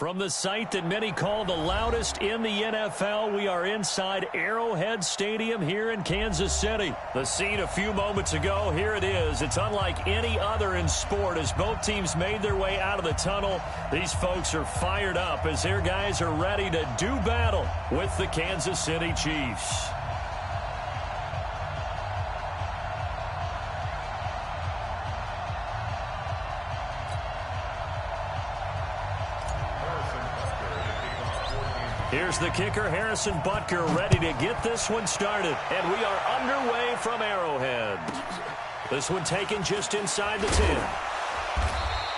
From the site that many call the loudest in the NFL, we are inside Arrowhead Stadium here in Kansas City. The scene a few moments ago, here it is. It's unlike any other in sport as both teams made their way out of the tunnel. These folks are fired up as their guys are ready to do battle with the Kansas City Chiefs. Here's the kicker, Harrison Butker, ready to get this one started. And we are underway from Arrowhead. This one taken just inside the 10.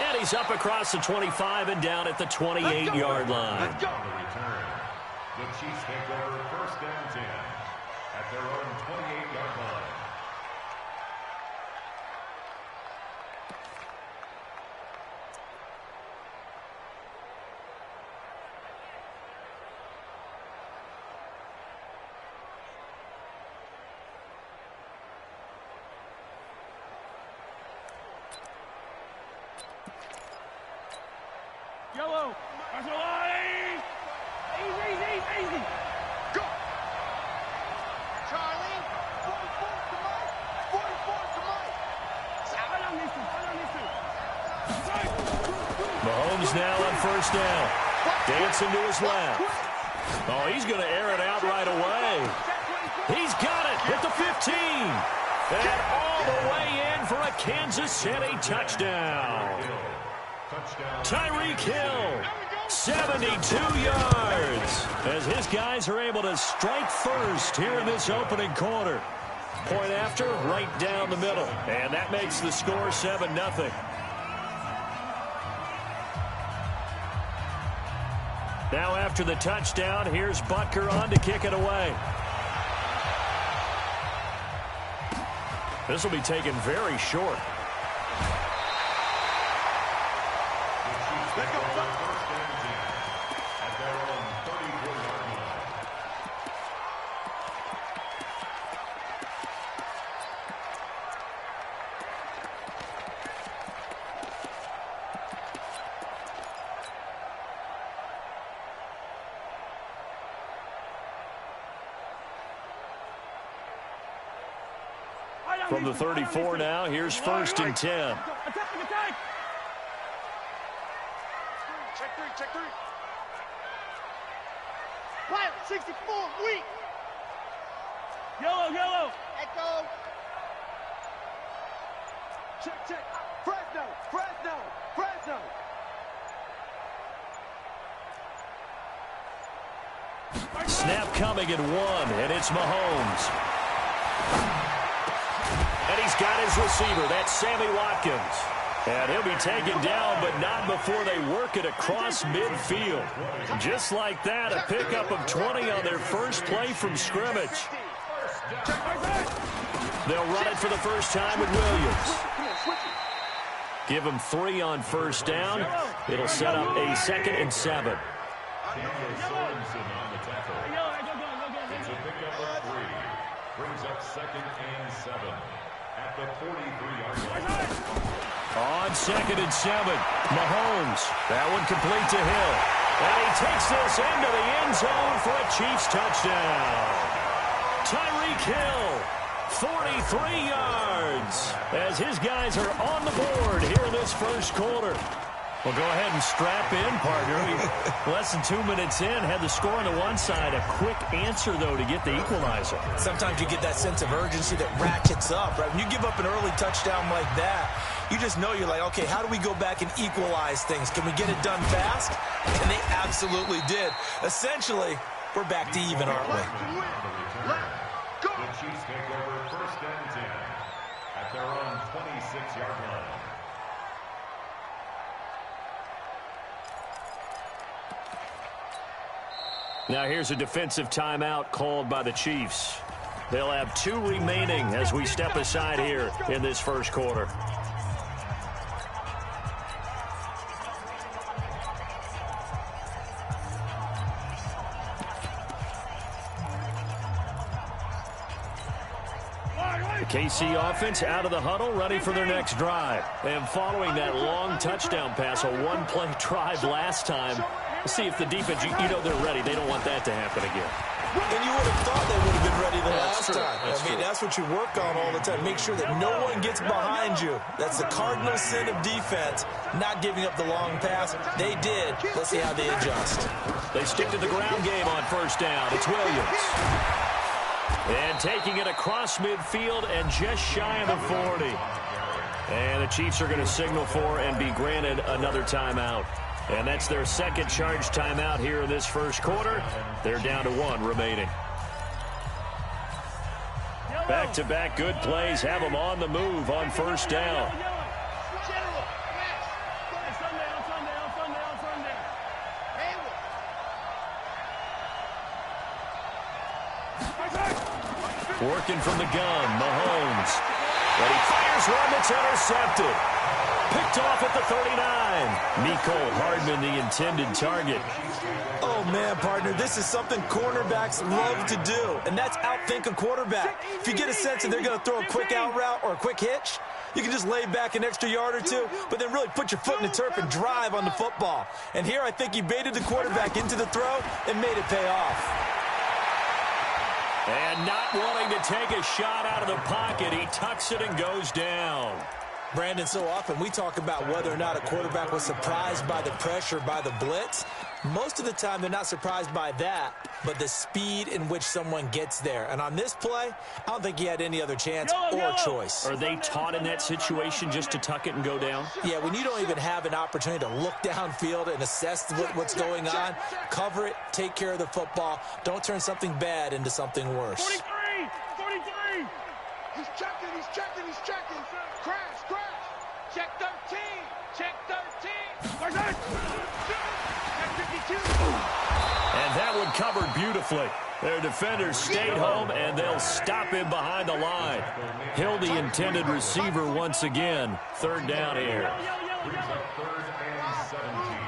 And he's up across the 25 and down at the 28-yard line. Let's go. The Chiefs take over first and 10 at their own 28-yard line. Yellow. That's a line. Easy. Go. Charlie. 44 to Mike. 44 to Mike. Mahomes now on first down. Dancing to his left. Oh, he's going to air it out right away. He's got it at the 15. And all the way in for a Kansas City touchdown. Tyreek Hill, 72 yards, as his guys are able to strike first here in this opening quarter. Point after, right down the middle, and that makes the score 7-0. Now after the touchdown, here's Butker on to kick it away. This will be taken very short. Let's go. First and 10 at their own 34-yard line. From the 34 now, here's first and 10. Attack. Check three. Pilot, 64, weak. Yellow. Echo. Check. Fresno. Snap coming at 1, and it's Mahomes. And he's got his receiver. That's Sammy Watkins. And he'll be taken down, but not before they work it across midfield. Just like that, a pickup of 20 on their first play from scrimmage. They'll run it for the first time with Williams. Give him 3 on first down. It'll set up a 2nd and 7. It's a pickup of 3. Brings up 2nd and 7 at the 43-yard line. On 2nd and 7, Mahomes. That one complete to Hill. And he takes this into the end zone for a Chiefs touchdown. Tyreek Hill, 43 yards, as his guys are on the board here in this first quarter. Well, go ahead and strap in, partner. Less than 2 minutes in, had the score on the one side. A quick answer, though, to get the equalizer. Sometimes you get that sense of urgency that ratchets up, right? When you give up an early touchdown like that, you just know you're like, okay, how do we go back and equalize things? Can we get it done fast? And they absolutely did. Essentially, we're back to even, aren't we? The Chiefs take over first and 10 at their own 26-yard line. Now here's a defensive timeout called by the Chiefs. They'll have 2 remaining as we step aside here in this first quarter. The KC offense out of the huddle, ready for their next drive. And following that long touchdown pass, a one-play drive last time, See if the defense, you know they're ready. They don't want that to happen again. And you would have thought they would have been ready the last time. That's true. That's what you work on all the time. Make sure that no one gets behind you. That's the cardinal sin of defense, not giving up the long pass. They did. Let's see how they adjust. They stick to the ground game on first down. It's Williams. And taking it across midfield and just shy of the 40. And the Chiefs are going to signal for and be granted another timeout. And that's their second charge timeout here in this first quarter. They're down to 1 remaining. Back-to-back good plays have them on the move on first down. Working from the gun, Mahomes. But he fires one that's intercepted. Picked off at the 39. Mecole Hardman, the intended target. Oh, man, partner, this is something cornerbacks love to do, and that's outthink a quarterback. If you get a sense that they're going to throw a quick out route or a quick hitch, you can just lay back an extra yard or two, but then really put your foot in the turf and drive on the football. And here I think he baited the quarterback into the throw and made it pay off. And not wanting to take a shot out of the pocket, he tucks it and goes down. Brandon, so often we talk about whether or not a quarterback was surprised by the pressure, by the blitz. Most of the time, they're not surprised by that, but the speed in which someone gets there. And on this play, I don't think he had any other chance or choice. Are they taught in that situation just to tuck it and go down? Yeah, when you don't even have an opportunity to look downfield and assess what's going on, cover it, take care of the football. Don't turn something bad into something worse. 43! 43! He's checking, he's checking, he's checking. Crash, crash. Check 13. Check 13. Where's that? Check 52. And that one covered beautifully. Their defenders stayed home, and they'll stop him behind the line. Hill, the intended receiver once again. Third down here. Brings up 3rd and 17.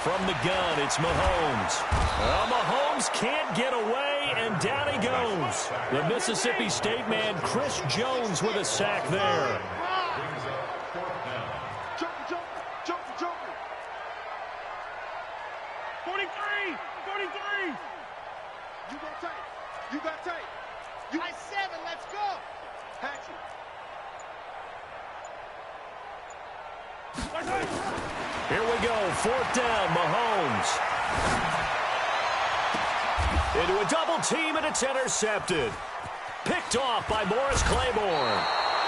From the gun, it's Mahomes. Well, Mahomes can't get away, and down he goes. The Mississippi State man, Chris Jones, with a sack there. Brings up 4th down. Joker. 43! 43! You got tape. You got tape. You got 7. Let's go. Hatchet. Here we go, 4th down, Mahomes. Into a double team, and it's intercepted. Picked off by Morris Claiborne.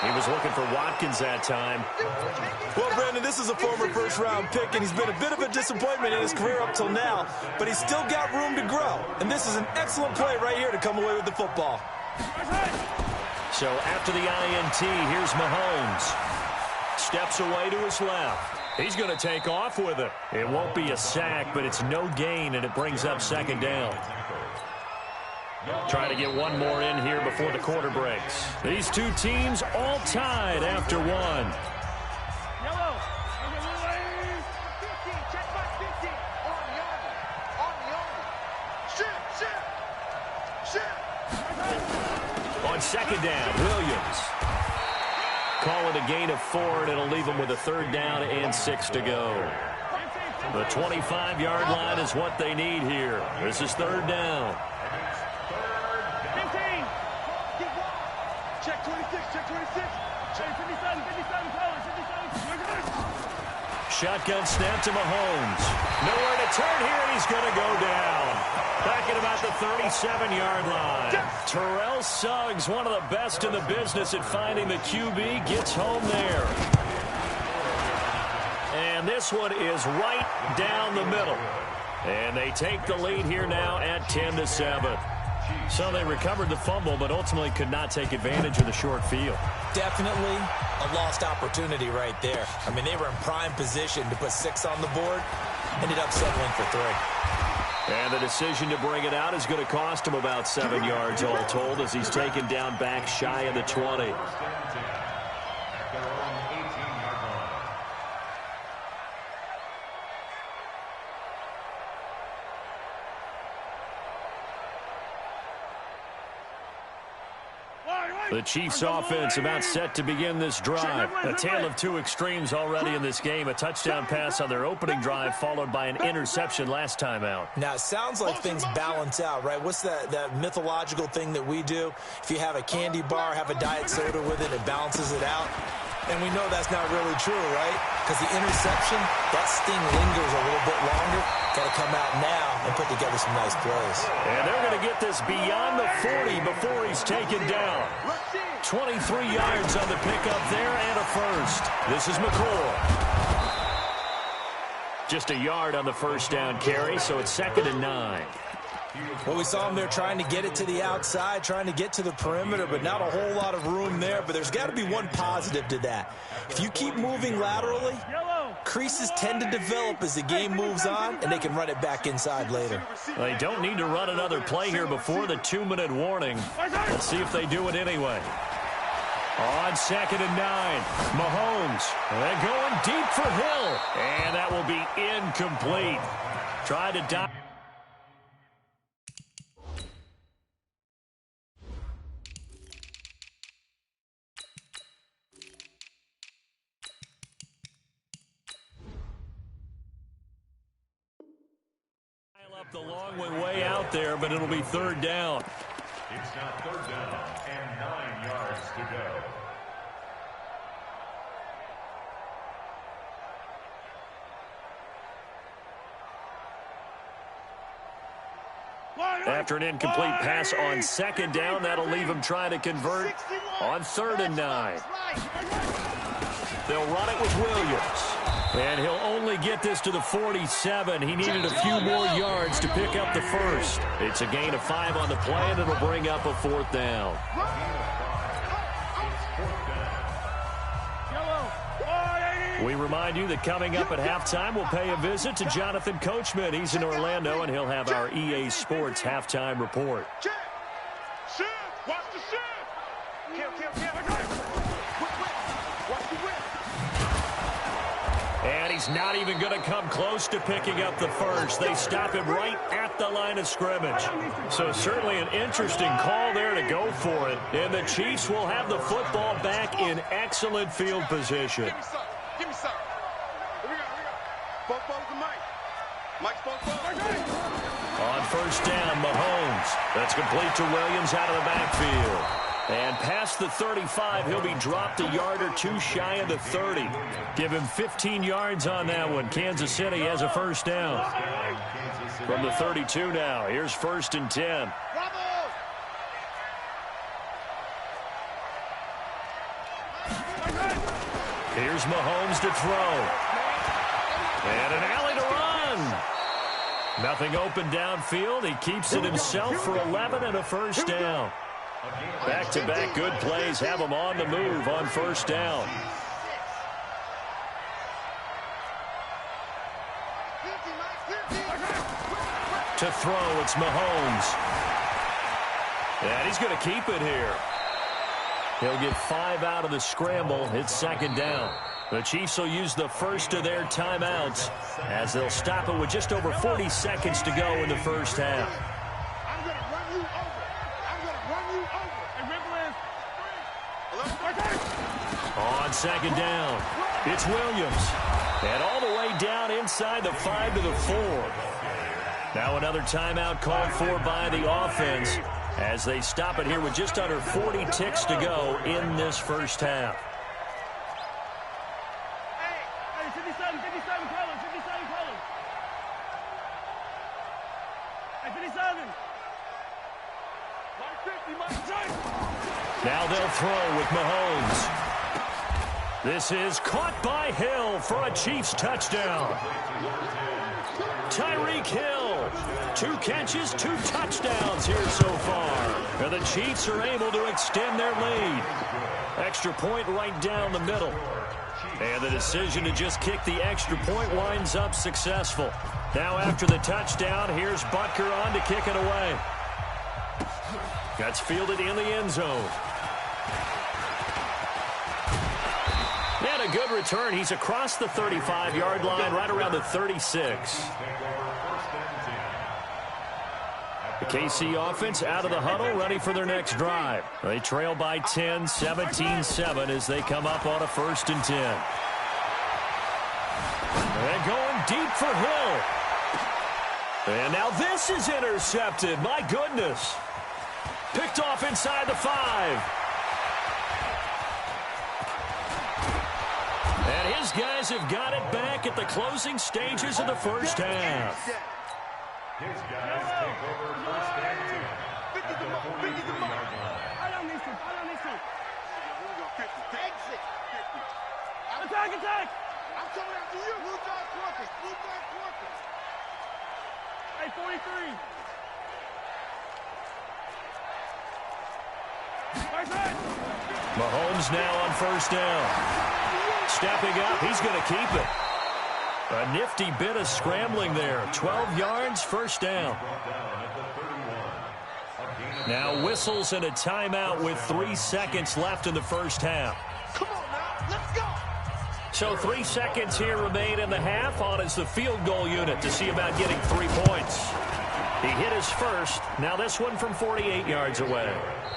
He was looking for Watkins that time. Well, Brandon, this is a former first-round pick, and he's been a bit of a disappointment in his career up till now, but he's still got room to grow. And this is an excellent play right here to come away with the football. So after the INT, here's Mahomes. Steps away to his left. He's going to take off with it. It won't be a sack, but it's no gain, and it brings up 2nd down. Trying to get one more in here before the quarter breaks. These two teams all tied after one. Yellow. 50. Check back 50. On the army. On the army. Shit. On 2nd down, Williams. Call it a gain of 4, and it'll leave them with a 3rd down and 6 to go. The 25-yard line is what they need here. This is 3rd down. 15. Check 26. Check 26. Check 57. 57. 57. Shotgun snap to Mahomes. Nowhere to turn here, and he's going to go down. Back at about the 37-yard line. Terrell Suggs, one of the best in the business at finding the QB, gets home there. And this one is right down the middle. And they take the lead here now at 10-7. So they recovered the fumble, but ultimately could not take advantage of the short field. Definitely a lost opportunity right there. I mean, they were in prime position to put 6 on the board. Ended up settling for 3. And the decision to bring it out is going to cost him about 7 yards all told as he's taken down back shy of the 20. The Chiefs offense about set to begin this drive. A tale of two extremes already in this game. A touchdown pass on their opening drive followed by an interception last time out. Now, it sounds like things balance out, right? What's that mythological thing that we do? If you have a candy bar, have a diet soda with it, it balances it out. And we know that's not really true, right? Because the interception, that sting lingers a little bit longer. Got to come out now and put together some nice plays. And they're going to get this beyond the 40 before he's taken down. 23 yards on the pickup there and a first. This is McCoy. Just a yard on the first down carry, so it's 2nd and 9. Well, we saw him there trying to get it to the outside, trying to get to the perimeter, but not a whole lot of room there. But there's got to be one positive to that. If you keep moving laterally, creases tend to develop as the game moves on, and they can run it back inside later. They don't need to run another play here before the 2-minute warning. Let's see if they do it anyway. On 2nd and 9, Mahomes. They're going deep for Hill, and that will be incomplete. Tried to dive. The long one way out there, but it'll be 3rd down. It's now 3rd down and 9 yards to go. After an incomplete pass on 2nd down, that'll leave him trying to convert on 3rd and 9. They'll run it with Williams. And he'll only get this to the 47. He needed a few more yards to pick up the first. It's a gain of 5 on the play, and it'll bring up a 4th down. We remind you that coming up at halftime, we'll pay a visit to Jonathan Coachman. He's in Orlando, and he'll have our EA Sports halftime report. Watch the shift. Kill. And he's not even going to come close to picking up the first. They stop him right at the line of scrimmage. So certainly an interesting call there to go for it. And the Chiefs will have the football back in excellent field position. Give me some. Here we go. Both balls to Mike. Mike's both balls. On 1st down, Mahomes. That's complete to Williams out of the backfield. And past the 35, he'll be dropped a yard or two shy of the 30. Give him 15 yards on that one. Kansas City has a 1st down. From the 32 now, here's 1st and 10. Here's Mahomes to throw. And an alley to run. Nothing open downfield. He keeps it himself for 11 and a 1st down. Back-to-back good plays have him on the move on 1st down. To throw, it's Mahomes. And he's going to keep it here. He'll get 5 out of the scramble. It's 2nd down. The Chiefs will use the first of their timeouts as they'll stop it with just over 40 seconds to go in the 1st half. I'm going to run you over. I'm going to run you over. On 2nd down, it's Williams. And all the way down inside the 5 to the 4. Now another timeout called for by the offense as they stop it here with just under 40 ticks to go in this 1st half. Hey, 57, colors, 57 colors. Hey, 57. Now they'll throw with Mahomes. This is caught by Hill for a Chiefs touchdown. Tyreek Hill, 2 catches, 2 touchdowns here so far. And the Chiefs are able to extend their lead. Extra point right down the middle. And the decision to just kick the extra point winds up successful. Now after the touchdown, here's Butker on to kick it away. That's fielded in the end zone. And a good return. He's across the 35-yard line, right around the 36. The KC offense out of the huddle, ready for their next drive. They trail by 10, 17-7 as they come up on a 1st and 10. They're going deep for Hill. And now this is intercepted. My goodness. Picked off inside the 5. And his guys have got it back at the closing stages of the first half. His guys take over 1st and 10 at the 43-yard line. Exit. Attack. I'm coming after you. Blue dog quarters. Hey, 43. Mahomes now on 1st down. Stepping up, he's going to keep it. A nifty bit of scrambling there. 12 yards, 1st down. Now whistles and a timeout with 3 seconds left in the first half. Come on now, let's go. So 3 seconds here remain in the half. On is the field goal unit to see about getting 3 points. He hit his first. Now this one from 48 yards away.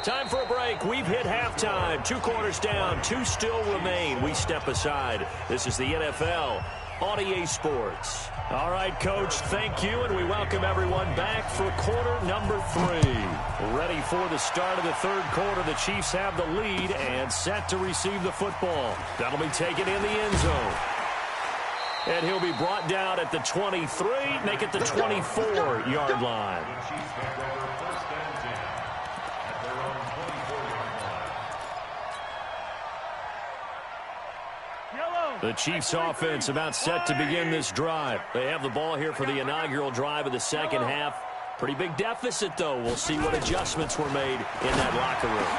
Time for a break. We've hit halftime. 2 quarters down. 2 still remain. We step aside. This is the NFL on EA Sports. All right, Coach, thank you, and we welcome everyone back for quarter number 3. Ready for the start of the 3rd quarter. The Chiefs have the lead and set to receive the football. That'll be taken in the end zone. And he'll be brought down at the 23, make it the 24-yard line. The Chiefs offense about set to begin this drive. They have the ball here for the inaugural drive of the second half. Pretty big deficit, though. We'll see what adjustments were made in that locker room.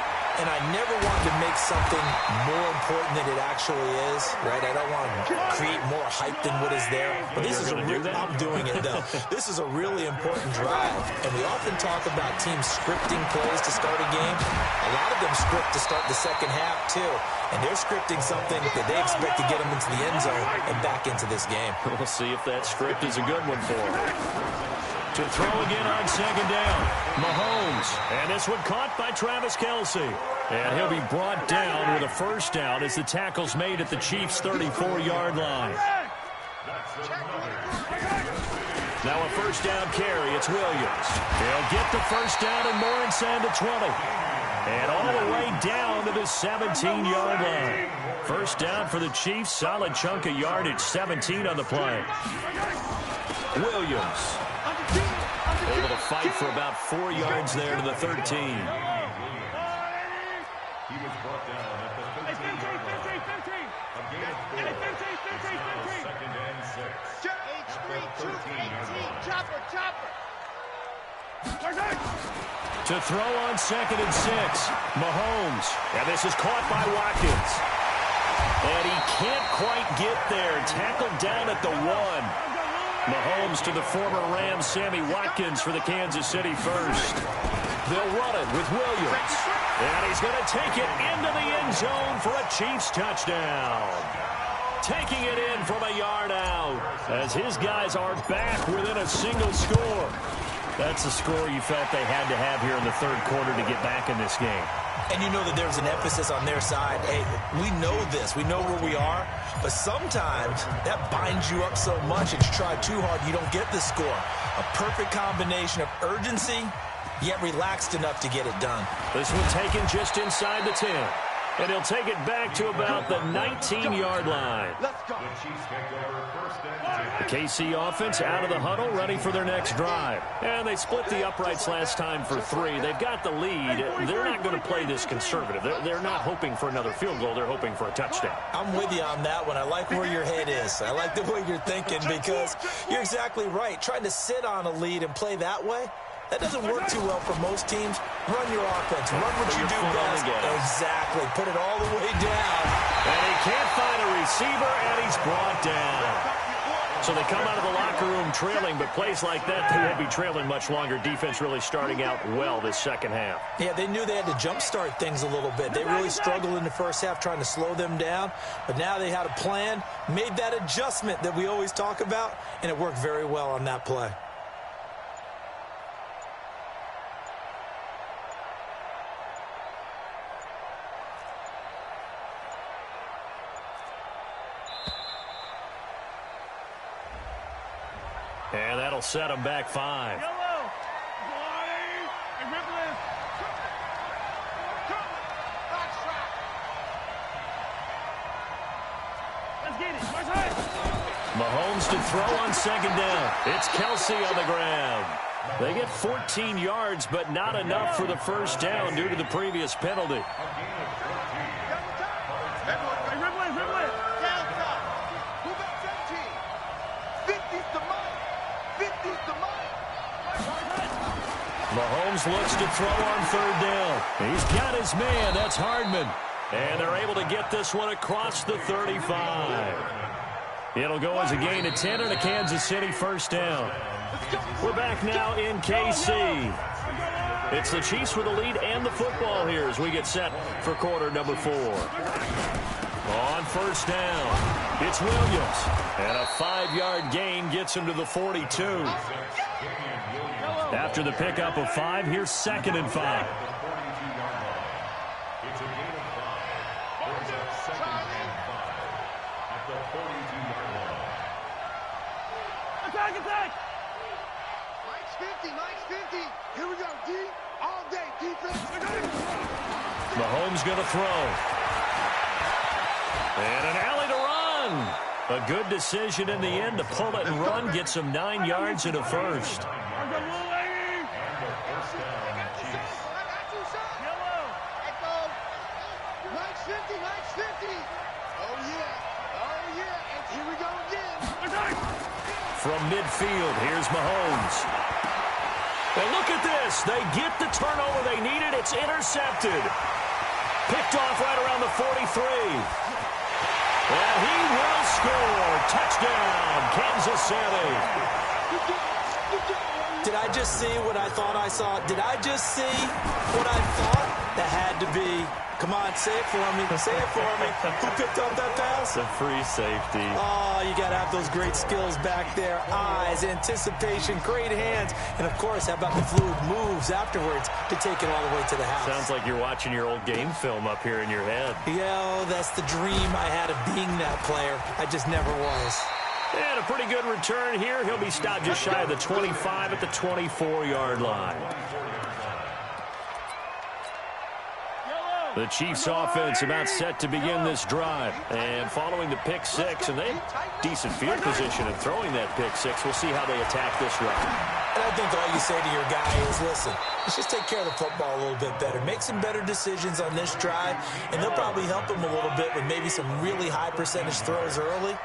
And I never want to make something more important than it actually is, right? I don't want to create more hype than what is there. But this is a real, I'm doing it, though. This is a really important drive. And we often talk about teams scripting plays to start a game. A lot of them script to start the second half, too. And they're scripting something that they expect to get them into the end zone and back into this game. We'll see if that script is a good one for them. To throw again on 2nd down. Mahomes. And this one caught by Travis Kelce. And he'll be brought down with a 1st down as the tackle's made at the Chiefs' 34-yard line. Now a 1st down carry. It's Williams. He'll get the 1st down and more inside the 20. And all the way down to the 17-yard line. 1st down for the Chiefs. Solid chunk of yardage. 17 on the play. Williams. Able to fight for about 4 yards there to the 13. He was brought down at the 15-yard line. A gain of 4. It's now 2nd and 6. To throw on 2nd and 6. Mahomes. And this is caught by Watkins. And he can't quite get there. Tackled down at the 1. Mahomes to the former Rams, Sammy Watkins for the Kansas City first. They'll run it with Williams. And he's going to take it into the end zone for a Chiefs touchdown. Taking it in from a yard out as his guys are back within a single score. That's the score you felt they had to have here in the 3rd quarter to get back in this game. And you know that there's an emphasis on their side. Hey, we know this. We know where we are. But sometimes that binds you up so much that you try too hard, you don't get the score. A perfect combination of urgency, yet relaxed enough to get it done. This one taken just inside the 10. And he'll take it back to about the 19-yard line. Let's go. The Chiefs take over 1st and 10. The KC offense out of the huddle, ready for their next drive. And they split the uprights last time for 3. They've got the lead. They're not going to play this conservative. They're not hoping for another field goal. They're hoping for a touchdown. I'm with you on that one. I like where your head is. I like the way you're thinking because you're exactly right. Trying to sit on a lead and play that way, that doesn't work too well for most teams. Run your offense. Run what you do best. Exactly. Put it all the way down. And he can't find a receiver, and he's brought down. So they come out of the locker room trailing, but plays like that, they won't be trailing much longer. Defense really starting out well this second half. Yeah, they knew they had to jumpstart things a little bit. They really struggled in the first half trying to slow them down, but now they had a plan, made that adjustment that we always talk about, and it worked very well on that play. That'll set them back 5. Yellow. Hey, Ripley. Let's get it. Where's it? Mahomes to throw on 2nd down. It's Kelsey on the ground. They get 14 yards, but not enough for the first down due to the previous penalty. Hey, Ripley. Downside. Move up 17. 50's the money. 50's the money. Mahomes looks to throw on 3rd down. He's got his man. That's Hardman. And they're able to get this one across the 35. It'll go as a gain of 10 and a Kansas City first down. We're back now in KC. It's the Chiefs with the lead and the football here as we get set for quarter number 4. On 1st down, it's Williams. And a 5-yard gain gets him to the 42. After the pickup of 5, here's 2nd and 5. It's a gain of 5. Brings up 2nd and 5 at the 42-yard line. Attack. Mike's 50. Here we go, D. All day, defense. Mahomes going to throw. And an alley to run. A good decision in the end to pull it and run. Gets him 9 yards and a first. Mike's 50. Oh, yeah. And here we go again. From midfield, here's Mahomes. And look at this. They get the turnover they needed. It's intercepted. Picked off right around the 43. And he will score. Touchdown, Kansas City. Did I just see what I thought I saw? Did I just see what I thought? That had to be. Come on, say it for me. Say it for me. Who picked up that pass? The free safety. Oh, you got to have those great skills back there. Eyes, anticipation, great hands. And, of course, how about the fluid moves afterwards to take it all the way to the house? Sounds like you're watching your old game film up here in your head. Yeah, that's the dream I had of being that player. I just never was. And a pretty good return here. He'll be stopped just shy of the 25 at the 24-yard line. The Chiefs offense about set to begin this drive. And following the pick 6, and they decent field position in throwing that pick 6. We'll see how they attack this drive. And I think all you say to your guy is, listen, let's just take care of the football a little bit better. Make some better decisions on this drive, and they'll probably help him a little bit with maybe some really high percentage throws early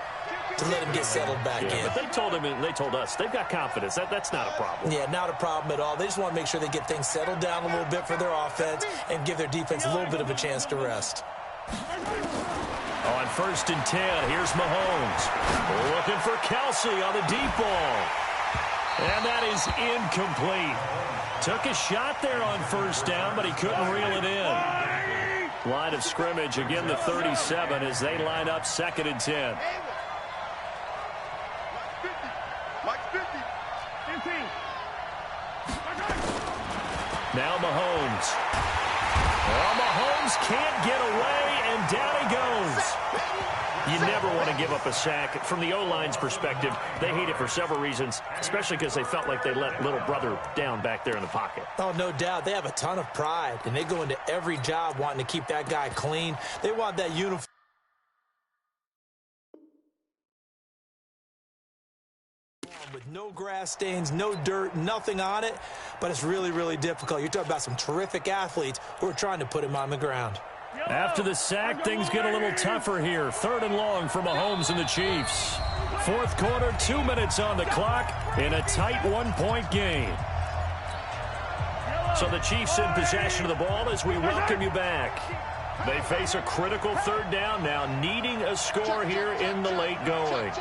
to let him get settled back in. But they told him, and they told us, they've got confidence. That's not a problem. Yeah, not a problem at all. They just want to make sure they get things settled down a little bit for their offense and give their defense a little bit of a chance to rest. On 1st and 10, here's Mahomes. Looking for Kelsey on the deep ball. And that is incomplete. Took a shot there on 1st down, but he couldn't reel it in. Line of scrimmage, again the 37 as they line up 2nd and 10. Now Mahomes. Well, Mahomes can't get away, and down he goes. You never want to give up a sack. From the O-line's perspective, they hate it for several reasons, especially because they felt like they let little brother down back there in the pocket. Oh, no doubt. They have a ton of pride, and they go into every job wanting to keep that guy clean. They want that uniform. With no grass stains, no dirt, nothing on it, but it's really, really difficult. You're talking about some terrific athletes who are trying to put him on the ground. After the sack, things get a little tougher here. 3rd and long for Mahomes and the Chiefs. 4th quarter, 2 minutes on the clock in a tight 1-point game. So the Chiefs in possession of the ball as we welcome you back. They face a critical 3rd down now, needing a score here in the late going.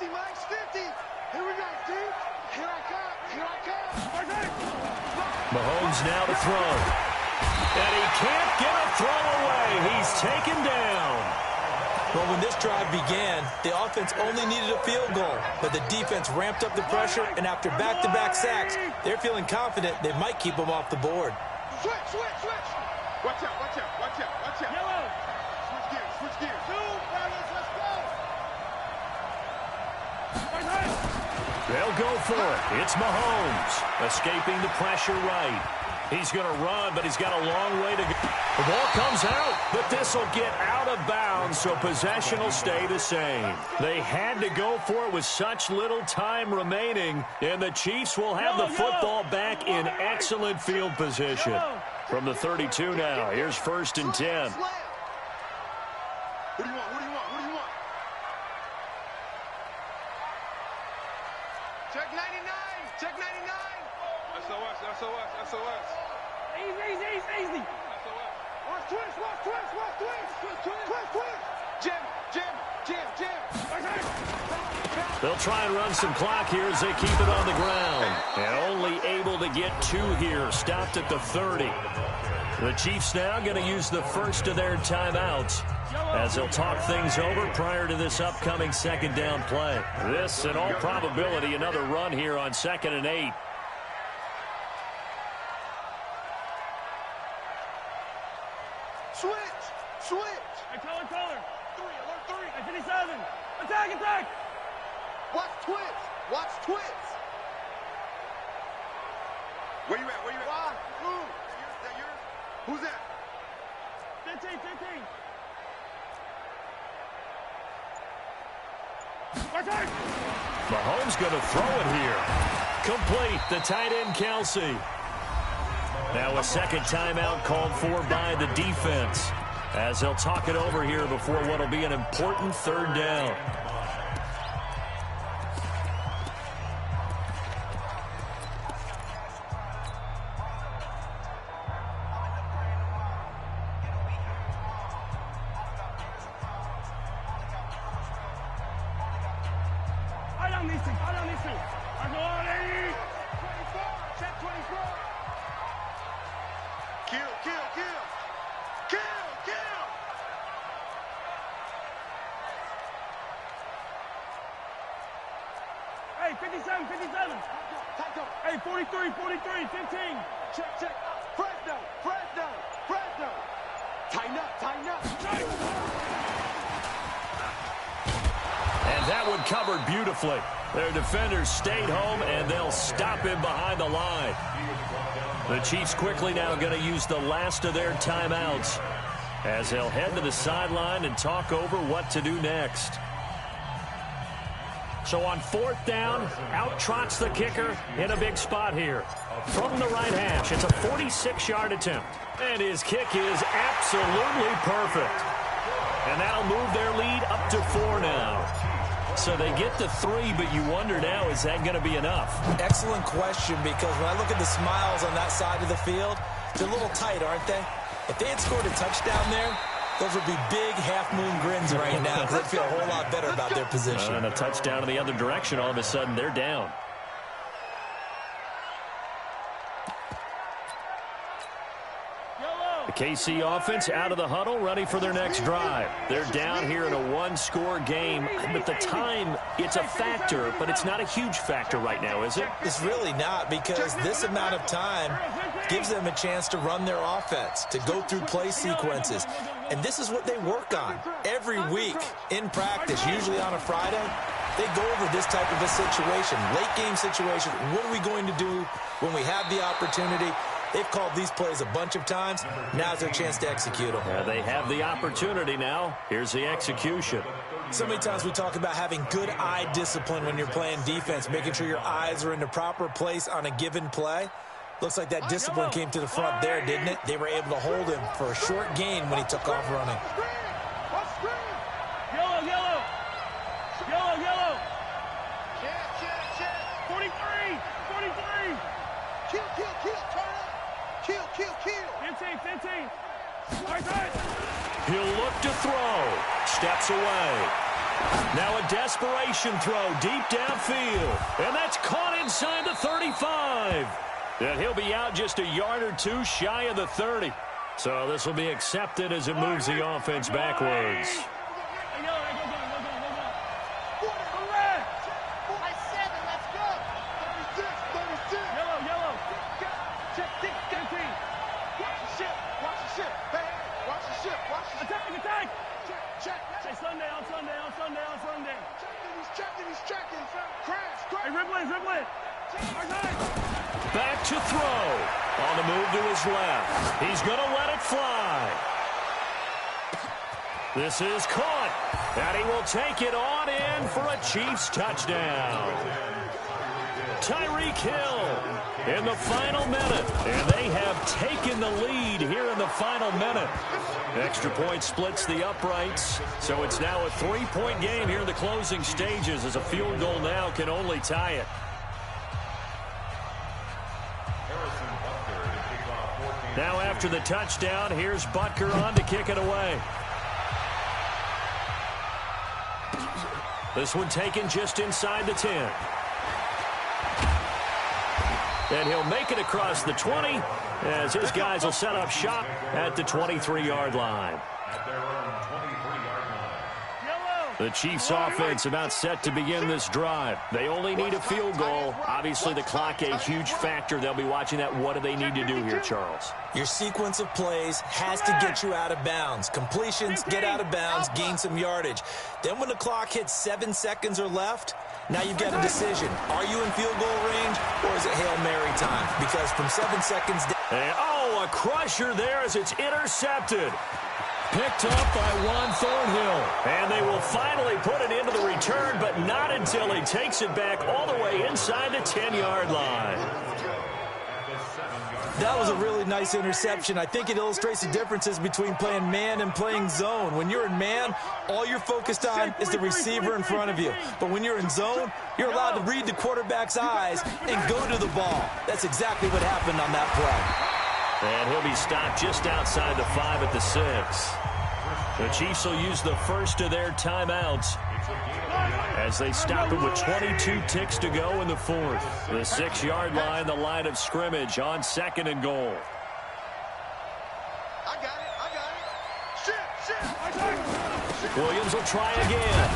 Mike's 50. Here we go, dude. Here I come. Mahomes now to throw. And he can't get a throw away. He's taken down. Well, when this drive began, the offense only needed a field goal, but the defense ramped up the pressure, and after back-to-back sacks, they're feeling confident they might keep them off the board. Switch. Watch out. Yellow. gear. Fellas, let's go. They'll go for it. It's Mahomes escaping the pressure right. He's going to run, but he's got a long way to go. The ball comes out, but this will get out of bounds, so possession will stay the same. They had to go for it with such little time remaining, and the Chiefs will have the football back in excellent field position. From the 32 now, here's 1st and 10. Who do you want? Who do you want? Who do you want? Check 99. Check 99. SOS, SOS, SOS. Easy. SOS. Watch twist, watch twist, watch twist. Twist. Jim. They'll try and run some clock here as they keep it on the ground. And only able to get 2 here. Stopped at the 30. The Chiefs now going to use the first of their timeouts as they'll talk things over prior to this upcoming 2nd down play. This, in all probability, another run here on 2nd and 8. Switch. Hey, color. 3, alert 3. Hey, 57. Attack. Watch twist. Where you at? Why? Who? That yours? Who's that? 15. Mahomes going to throw it here. Complete. The tight end, Kelsey. Now a second timeout called for by the defense as they'll talk it over here before what will be an important 3rd down. I don't need to. I'm going 80. 24. Check 24. Kill. Hey, 57. Taco. Hey, 43, 15. Check. Fresno. Tighten up. And that one covered beautifully. Their defenders stayed home, and they'll stop him behind the line. The Chiefs quickly now going to use the last of their timeouts as they'll head to the sideline and talk over what to do next. So on 4th down, out trots the kicker in a big spot here. From the right hash, it's a 46-yard attempt. And his kick is absolutely perfect. And that'll move their lead up to 4 now. So they get to 3, but you wonder now, is that going to be enough? Excellent question, because when I look at the smiles on that side of the field, they're a little tight, aren't they? If they had scored a touchdown there, those would be big half-moon grins right now because they'd feel a whole lot better about their position. And a touchdown in the other direction, all of a sudden they're down. The KC offense out of the huddle, ready for their next drive. They're down here in a 1-score game, but the time, it's a factor, but it's not a huge factor right now, is it? It's really not, because this amount of time gives them a chance to run their offense, to go through play sequences. And this is what they work on every week in practice, usually on a Friday. They go over this type of a situation, late game situation. What are we going to do when we have the opportunity? They've called these plays a bunch of times. Now's their chance to execute them. They have the opportunity now. Here's the execution. So many times we talk about having good eye discipline when you're playing defense, making sure your eyes are in the proper place on a given play. Looks like that discipline came to the front there, didn't it? They were able to hold him for a short gain when he took off running. Yellow. Check. 43. Kill. Turn up. Kill. 15. He'll look to throw. Steps away. Now a desperation throw deep downfield. And that's caught inside the 35. And he'll be out just a yard or two shy of the 30. So this will be accepted as it moves the offense backwards. Check. Back to throw. On the move to his left. He's going to let it fly. This is caught. And he will take it on in for a Chiefs touchdown. Tyreek Hill in the final minute. And they have taken the lead here in the final minute. Extra point splits the uprights. So it's now a 3-point game here in the closing stages, as a field goal now can only tie it. Now after the touchdown, here's Butker on to kick it away. This one taken just inside the 10. And he'll make it across the 20 as his guys will set up shop at the 23-yard line. The Chiefs offense about set to begin this drive. They only need a field goal. Obviously, the clock a huge factor. They'll be watching that. What do they need to do here, Charles? Your sequence of plays has to get you out of bounds. Completions, get out of bounds, gain some yardage. Then when the clock hits 7 seconds or left, now you've got a decision. Are you in field goal range, or is it Hail Mary time? Because from 7 seconds down... And, oh, a crusher there as it's intercepted. Picked up by Juan Thornhill. And they will finally put it into the return, but not until he takes it back all the way inside the 10-yard line. That was a really nice interception. I think it illustrates the differences between playing man and playing zone. When you're in man, all you're focused on is the receiver in front of you. But when you're in zone, you're allowed to read the quarterback's eyes and go to the ball. That's exactly what happened on that play. And he'll be stopped just outside the 5 at the 6. The Chiefs will use the first of their timeouts as they stop it with 22 ticks to go in the 4th. The 6-yard line, the line of scrimmage on 2nd and goal. Williams will try again.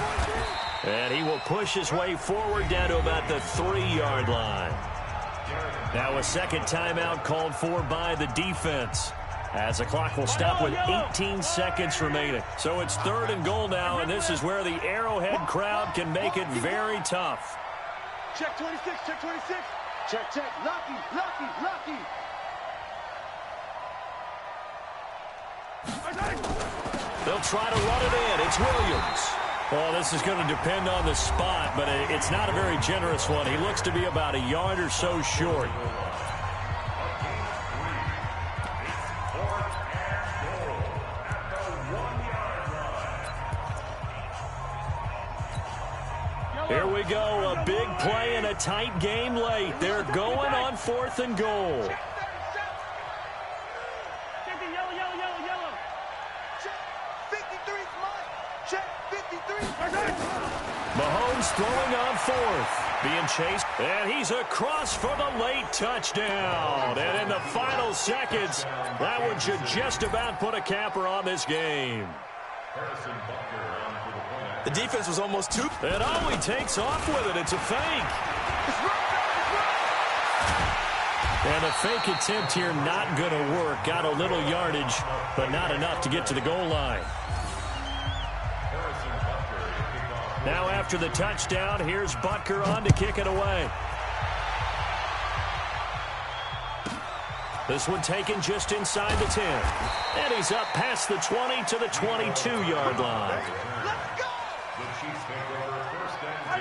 And he will push his way forward down to about the 3-yard line. Now a second timeout called for by the defense, as the clock will stop with 18 seconds remaining. So it's 3rd and goal now, and this is where the Arrowhead crowd can make it very tough. Check 26, check 26. Check, check. Lucky, lucky, lucky. They'll try to run it in. It's Williams. Well, this is going to depend on the spot, but it's not a very generous one. He looks to be about a yard or so short. Here we go, a big play and a tight game late. They're going on 4th and goal. Mahomes throwing on 4th. Being chased. And he's across for the late touchdown. And in the final seconds, that one should just about put a capper on this game. The defense was almost too... And he takes off with it. It's a fake. And the fake attempt here not going to work. Got a little yardage, but not enough to get to the goal line. Now after the touchdown, here's Butker on to kick it away. This one taken just inside the 10. And he's up past the 20 to the 22-yard line.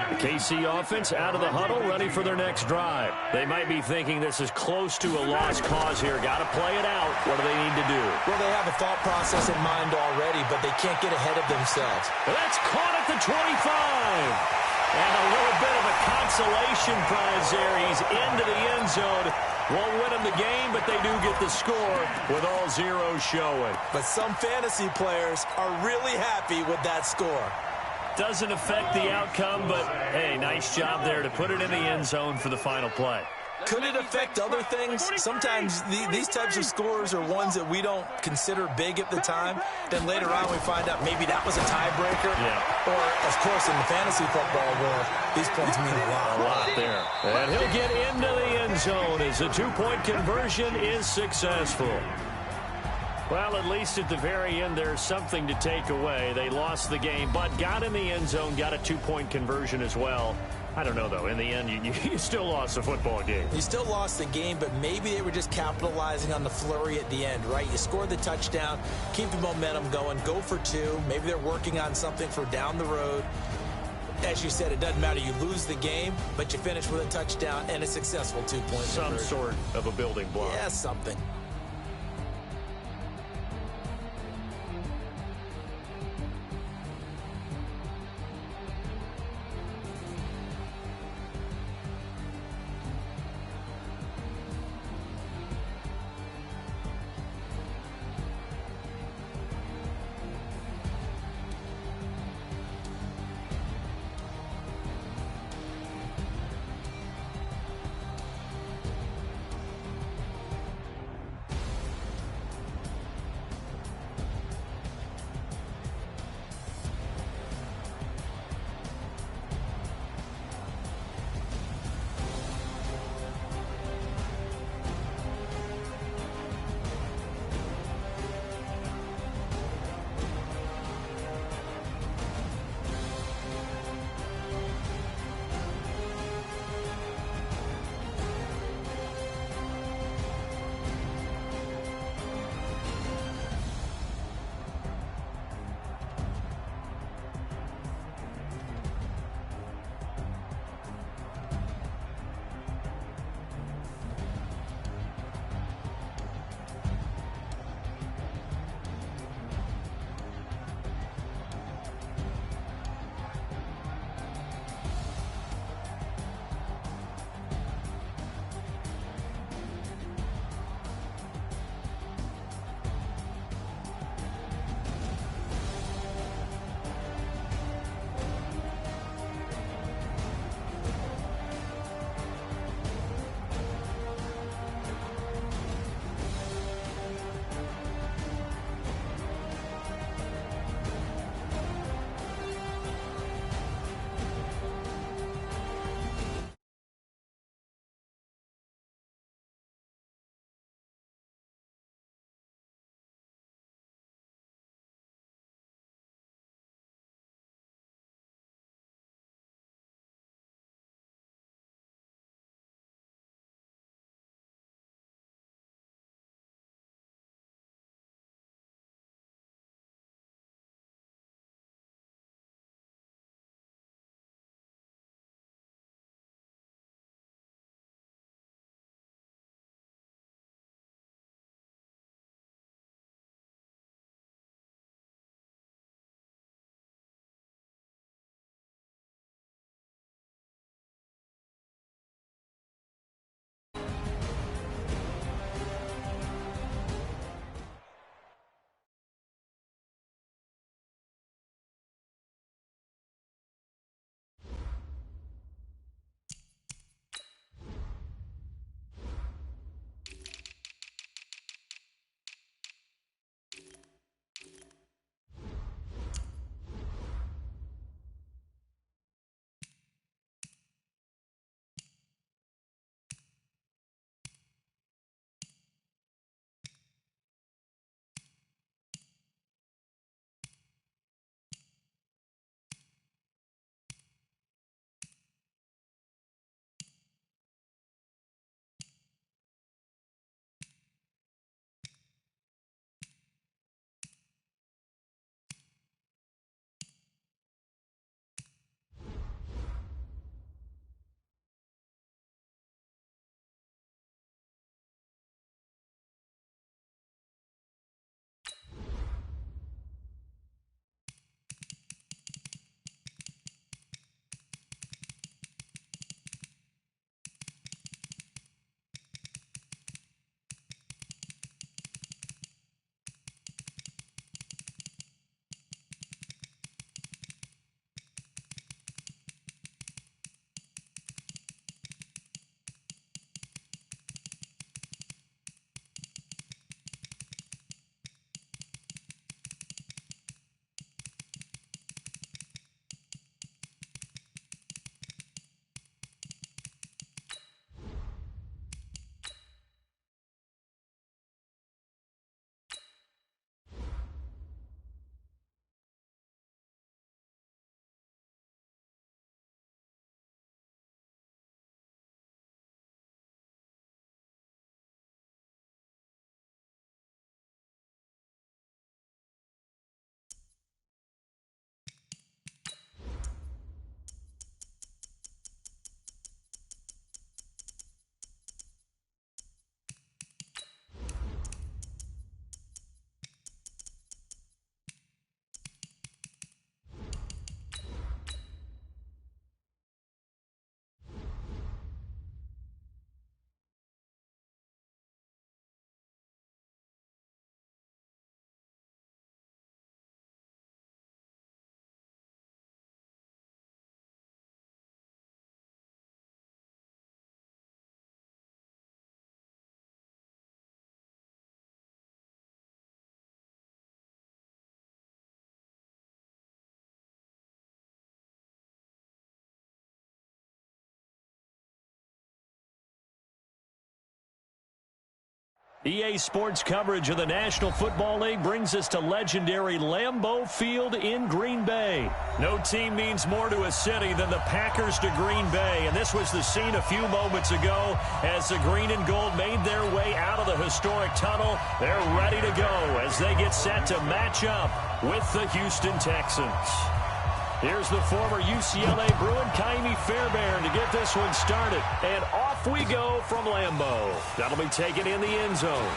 The KC offense out of the huddle, ready for their next drive. They might be thinking this is close to a lost cause here. Got to play it out. What do they need to do? Well, they have a thought process in mind already, but they can't get ahead of themselves. That's caught at the 25. And a little bit of a consolation prize there. He's into the end zone. Won't win them the game, but they do get the score with all zeros showing. But some fantasy players are really happy with that score. Doesn't affect the outcome, but, hey, nice job there to put it in the end zone for the final play. Could it affect other things? Sometimes these types of scores are ones that we don't consider big at the time. Then later on we find out maybe that was a tiebreaker. Yeah. Or, of course, in the fantasy football world, these points mean a lot. A lot there. And he'll get into the end zone as the two-point conversion is successful. Well, at least at the very end, there's something to take away. They lost the game, but got in the end zone, got a two-point conversion as well. I don't know, though. In the end, you still lost the football game. You still lost the game, but maybe they were just capitalizing on the flurry at the end, right? You scored the touchdown, keep the momentum going, go for two. Maybe they're working on something for down the road. As you said, it doesn't matter. You lose the game, but you finish with a touchdown and a successful 2-point Some sort of a building block. Yeah, something. EA Sports coverage of the National Football League brings us to legendary Lambeau Field in Green Bay. No team means more to a city than the Packers to Green Bay, and this was the scene a few moments ago as the green and gold made their way out of the historic tunnel. They're ready to go as they get set to match up with the Houston Texans. Here's the former UCLA Bruin, Kaimi Fairbairn, to get this one started. And off we go from Lambeau. That'll be taken in the end zone.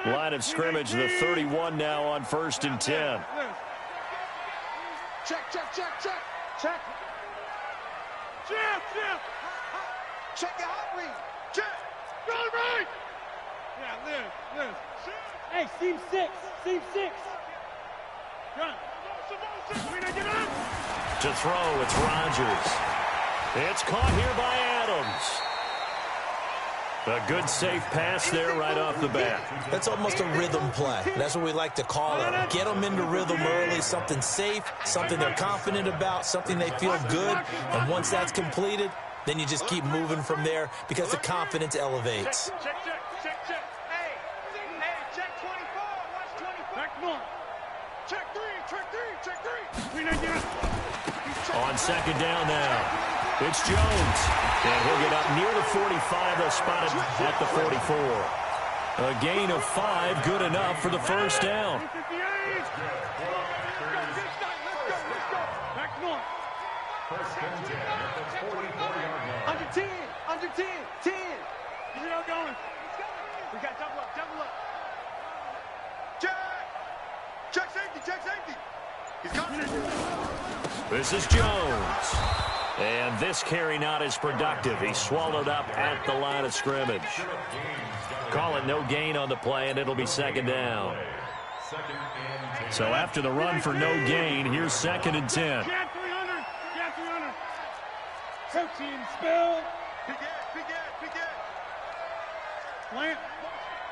Line of scrimmage, the 31 now on 1st and 10. Check, check, check, check, check. Check, check. Check your hot read. Check. Go right. Yeah, live. Hey, seam 6. Seam 6. Run. To throw, it's Rodgers. It's caught here by Adams. A good safe pass there right off the bat. That's almost a rhythm play. That's what we like to call it. Get them into rhythm early, something safe, something they're confident about, something they feel good. And once that's completed, then you just keep moving from there because the confidence elevates. Check. Hey, check 24. Watch 24. Back one. Check 3. On second down now. It's Jones. And he'll get up near the 45. They'll spot it at the 44. A gain of 5, good enough for the first down. Back one. Under 10. 10. He's not going. We got double up. Check safety. He's coming. This is Jones. And this carry not as productive. He's swallowed up at the line of scrimmage. Call it no gain on the play, and it'll be second down. So after the run for no gain, here's 2nd and 10. Get 300. Protein spill. Big Ed. Plant.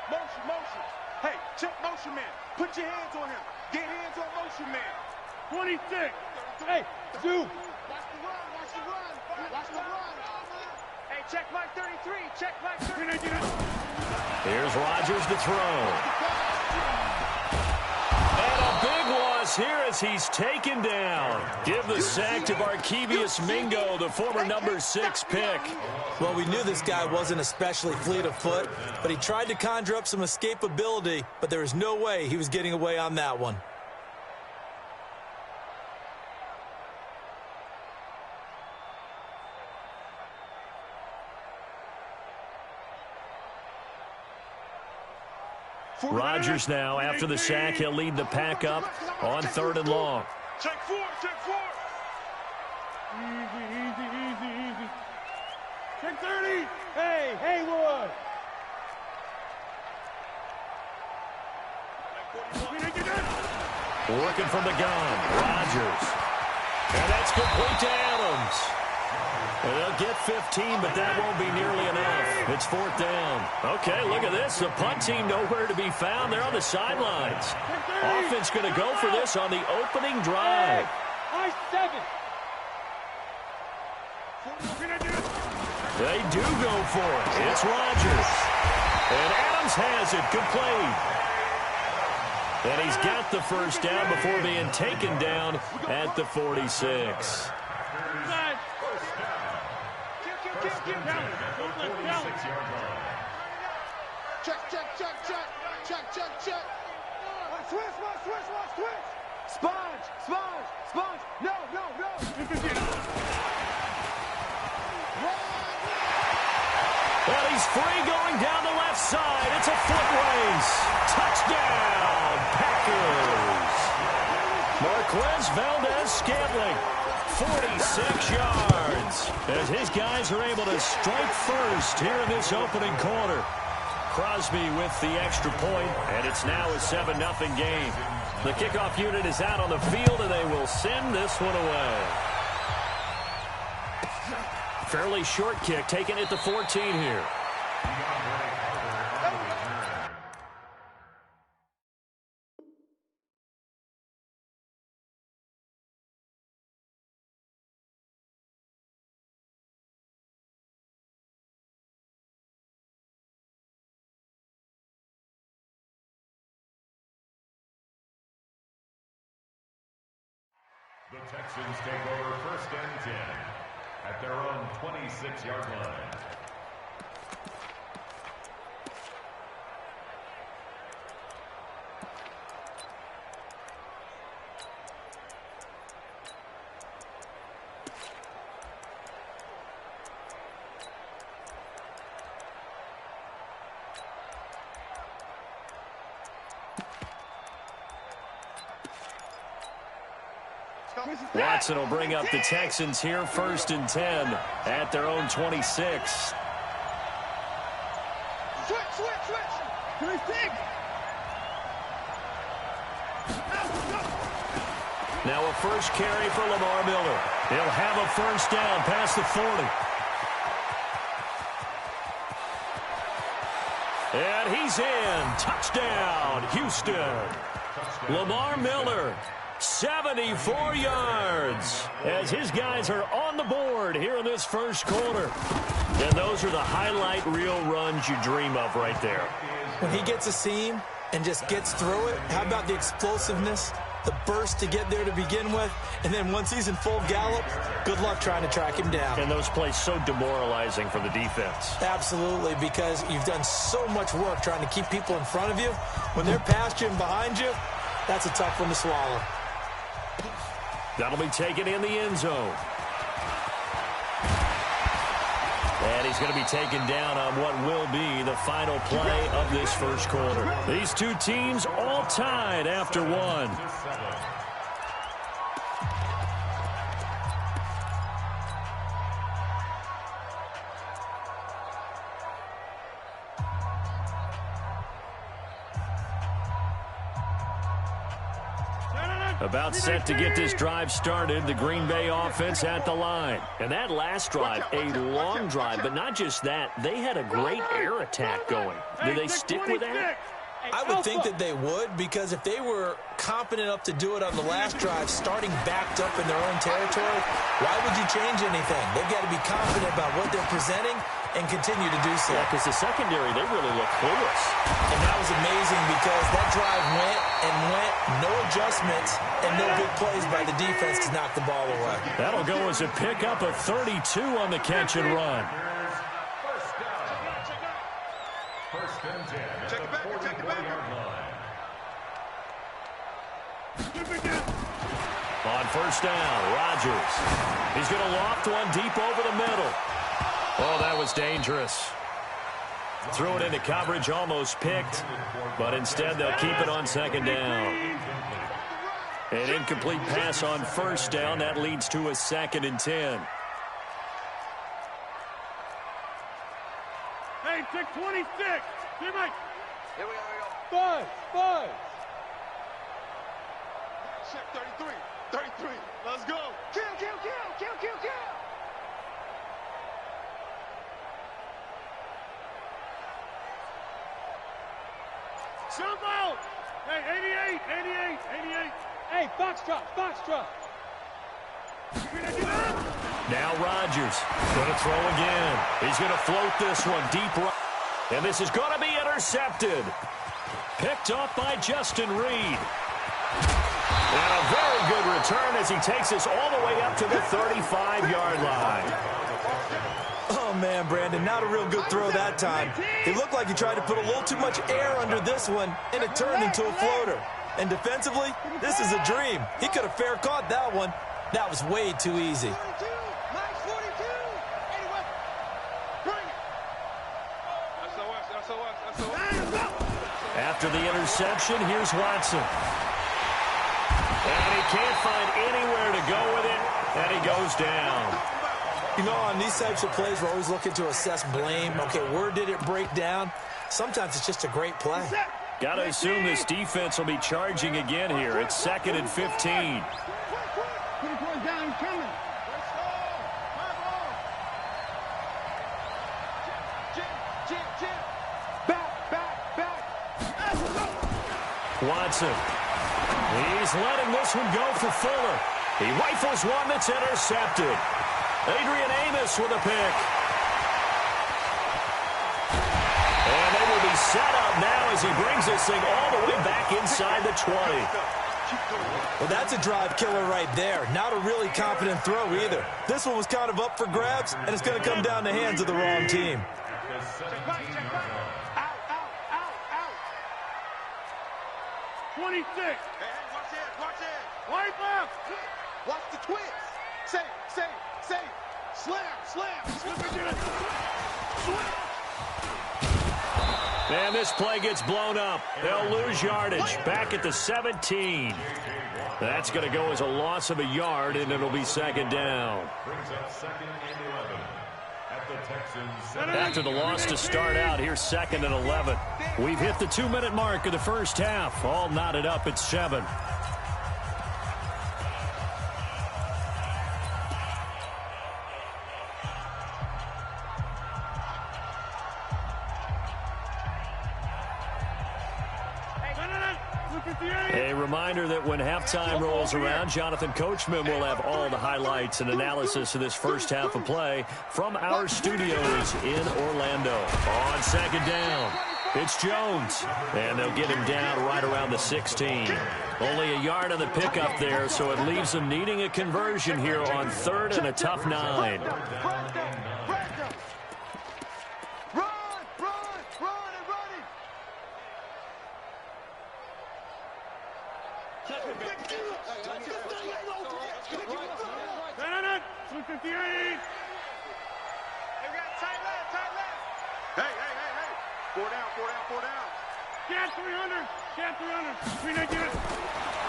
Motion. Hey, check motion man. Put your hands on him. Get hands on motion man. 26. Hey, zoom. Watch the run. Hey, check Mike 33. Check Mike 33. Here's Rodgers to throw. And a big loss here as he's taken down. Give the sack to Barkevius Mingo, the former number 6 pick. Well, we knew this guy wasn't especially fleet of foot, but he tried to conjure up some escapability, but there was no way he was getting away on that one. Rodgers now, after the sack, he'll lead the pack up on 3rd and long. Check 4. Easy. Check 30. Hey, Haywood. Working from the gun, Rodgers. And that's complete to Adams. And they'll get 15, but that won't be nearly enough. It's 4th down. Okay, look at this. The punt team nowhere to be found. They're on the sidelines. Offense going to go for this on the opening drive. High 7. They do go for it. It's Rodgers. And Adams has it complete. And he's got the first down before being taken down at the 46. Check. Switch. Sponge. No. Well, he's free going down the left side. It's a foot race. Touchdown, Packers. Marquez Valdez-Scantling, 46 yards, as his guys are able to strike first here in this opening quarter. Crosby with the extra point, and it's now a 7-0 game. The kickoff unit is out on the field, and they will send this one away. Fairly short kick, taken at the 14 here. The Texans take over 1st and 10 at their own 26-yard line. Watson will bring up the Texans here 1st and 10 at their own 26. Now a first carry for Lamar Miller. He'll have a first down past the 40. And he's in. Touchdown, Houston. Lamar Miller, 74 yards, as his guys are on the board here in this first quarter. And those are the highlight reel runs you dream of right there. When he gets a seam and just gets through it, how about the explosiveness, the burst to get there to begin with, and then once he's in full gallop, good luck trying to track him down. And those plays so demoralizing for the defense. Absolutely, because you've done so much work trying to keep people in front of you. When they're past you and behind you, that's a tough one to swallow. That'll be taken in the end zone. And he's going to be taken down on what will be the final play of this first quarter. These two teams all tied after one. About set to get this drive started, the Green Bay offense at the line. And that last drive, a long drive, but not just that. They had a great air attack going. Do they stick with that? I would think that they would, because if they were competent enough to do it on the last drive, starting backed up in their own territory, why would you change anything? They've got to be confident about what they're presenting and continue to do so. Yeah, because the secondary, they really look clueless. And that was amazing because that drive went and went, no adjustments, and no big plays by the defense to knock the ball away. That'll go as a pickup of 32 on the catch and run. First and 10 at the 44-yard line. On first down, Rodgers. He's going to loft one deep over the middle. Oh, that was dangerous. Threw it into coverage, almost picked, but instead they'll keep it on second down. An incomplete pass on first down. That leads to a 2nd and 10. Hey, pick 26. Here we go. 5. Check 33. Let's go. Kill. Jump out. Hey, 88. Hey, Foxtrot. Now Rodgers going to throw again. He's going to float this one deep right. And this is going to be intercepted. Picked off by Justin Reed. And a very good return as he takes us all the way up to the 35-yard line. Oh, man, Brandon, not a real good throw that time. It looked like he tried to put a little too much air under this one, and it turned into a floater. And defensively, this is a dream. He could have fair caught that one. That was way too easy. After the interception, here's Watson. And he can't find anywhere to go with it, and he goes down. You know, on these types of plays, we're always looking to assess blame. Okay, where did it break down? Sometimes it's just a great play. Got to assume this defense will be charging again here. It's 2nd and 15. Watson. He's letting this one go for Fuller. He rifles one that's intercepted. Adrian Amos with a pick. And they will be set up now as he brings this thing all the way back inside the 20. Well, that's a drive killer right there. Not a really confident throw either. This one was kind of up for grabs, and it's going to come down the hands of the wrong team. Out. 26. Hey, watch it. Right left. Watch the twist. Say. Slam. And this play gets blown up. They'll lose yardage. Back at the 17. That's going to go as a loss of a yard, and it'll be 2nd down. Brings up 2nd and 11 at the Texans. After the loss to start out, here's 2nd and 11. We've hit the 2-minute mark of the first half. All knotted up at 7. A reminder that when halftime rolls around, Jonathan Coachman will have all the highlights and analysis of this first half of play from our studios in Orlando. On 2nd down, it's Jones, and they'll get him down right around the 16. Only a yard on the pickup there, so it leaves them needing a conversion here on 3rd and a tough 9.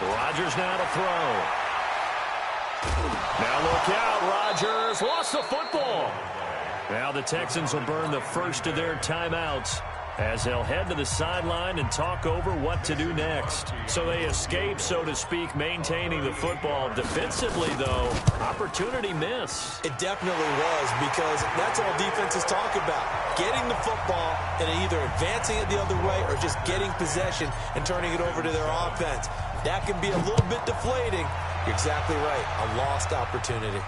Rodgers now to throw. Now look out, Rodgers lost the football. Now the Texans will burn the first of their timeouts as they'll head to the sideline and talk over what to do next. So they escape, so to speak, maintaining the football. Defensively, though, opportunity miss. It definitely was, because that's all defenses talk about. Getting the football and either advancing it the other way or just getting possession and turning it over to their offense. That can be a little bit deflating. You're exactly right. A lost opportunity.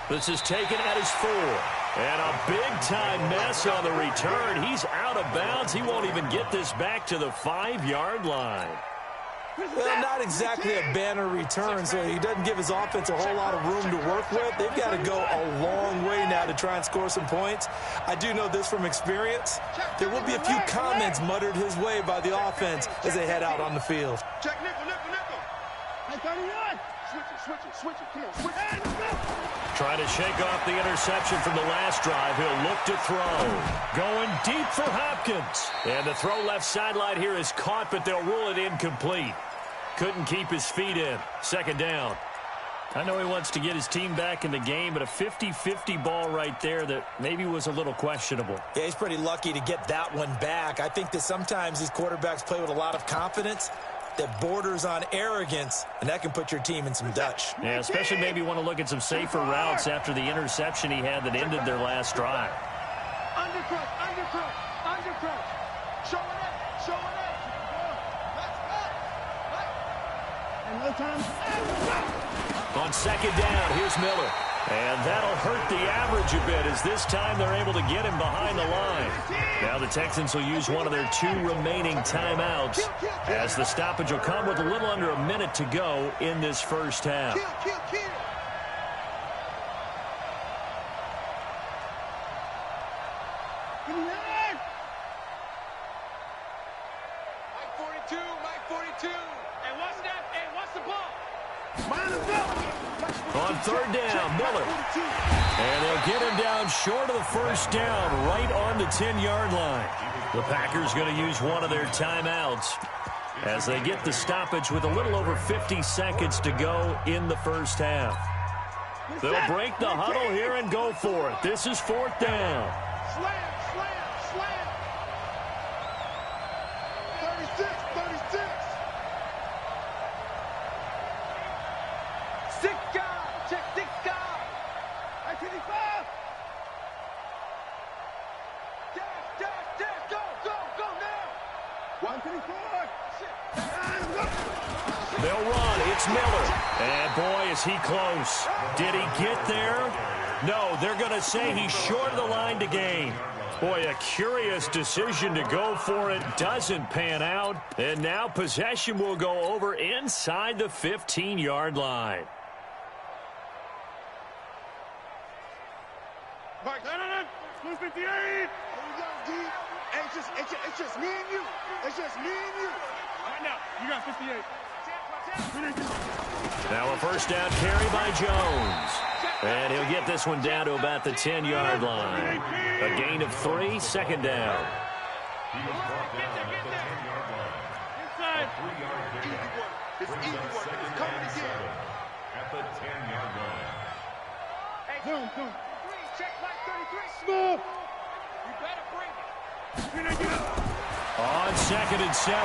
This is taken at his 4. And a big-time mess on the return. He's out of bounds. He won't even get this back to the 5-yard line. Well, not exactly a banner return, so he doesn't give his offense a whole lot of room to work with. They've got to go a long way now to try and score some points. I do know this from experience. There will be a few comments muttered his way by the offense as they head out on the field. Check nickel. Hey, 31. Switch it. Come on, switch it. Trying to shake off the interception from the last drive. He'll look to throw. Going deep for Hopkins. And the throw left sideline here is caught, but they'll rule it incomplete. Couldn't keep his feet in. 2nd down. I know he wants to get his team back in the game, but a 50-50 ball right there that maybe was a little questionable. Yeah, he's pretty lucky to get that one back. I think that sometimes these quarterbacks play with a lot of confidence that borders on arrogance, and that can put your team in some Dutch. Yeah, especially maybe want to look at some safer routes after the interception he had that ended their last drive. Undercrush. Show it. And no time. On 2nd down, here's Miller. And that'll hurt the average a bit as this time they're able to get him behind the line. Now the Texans will use one of their 2 remaining timeouts as the stoppage will come with a little under a minute to go in this first half. Kill. Mike 42. Hey, what's the ball? On 3rd down, Miller. And they'll get him down short of the first down, right on the 10-yard line. The Packers going to use one of their timeouts. as they get the stoppage with a little over 50 seconds to go in the first half. They'll break the huddle here and go for it. This is fourth down. Slam, slam, slam. 36, 36. Six guy, check six guy. 85. Dash, go now. 124. They'll run. It's Miller. And, boy, is he close. Did he get there? No, they're going to say he's short of the line to gain. Boy, a curious decision to go for it. Doesn't pan out. And now possession will go over inside the 15-yard line. Mike, 258. Here we go, D. It's just me and you. It's just me and you. Right now, you got 58. Now a first down carry by Jones. And he'll get this one down to about the 10-yard line. A gain of 3, second down. He was brought down at the 10-yard line. Inside. A 3-yard gain. It's easy work. It's coming again. At the 10-yard line. Hey, boom. Check like 33. Smooth. You better bring it. On 2nd and 7,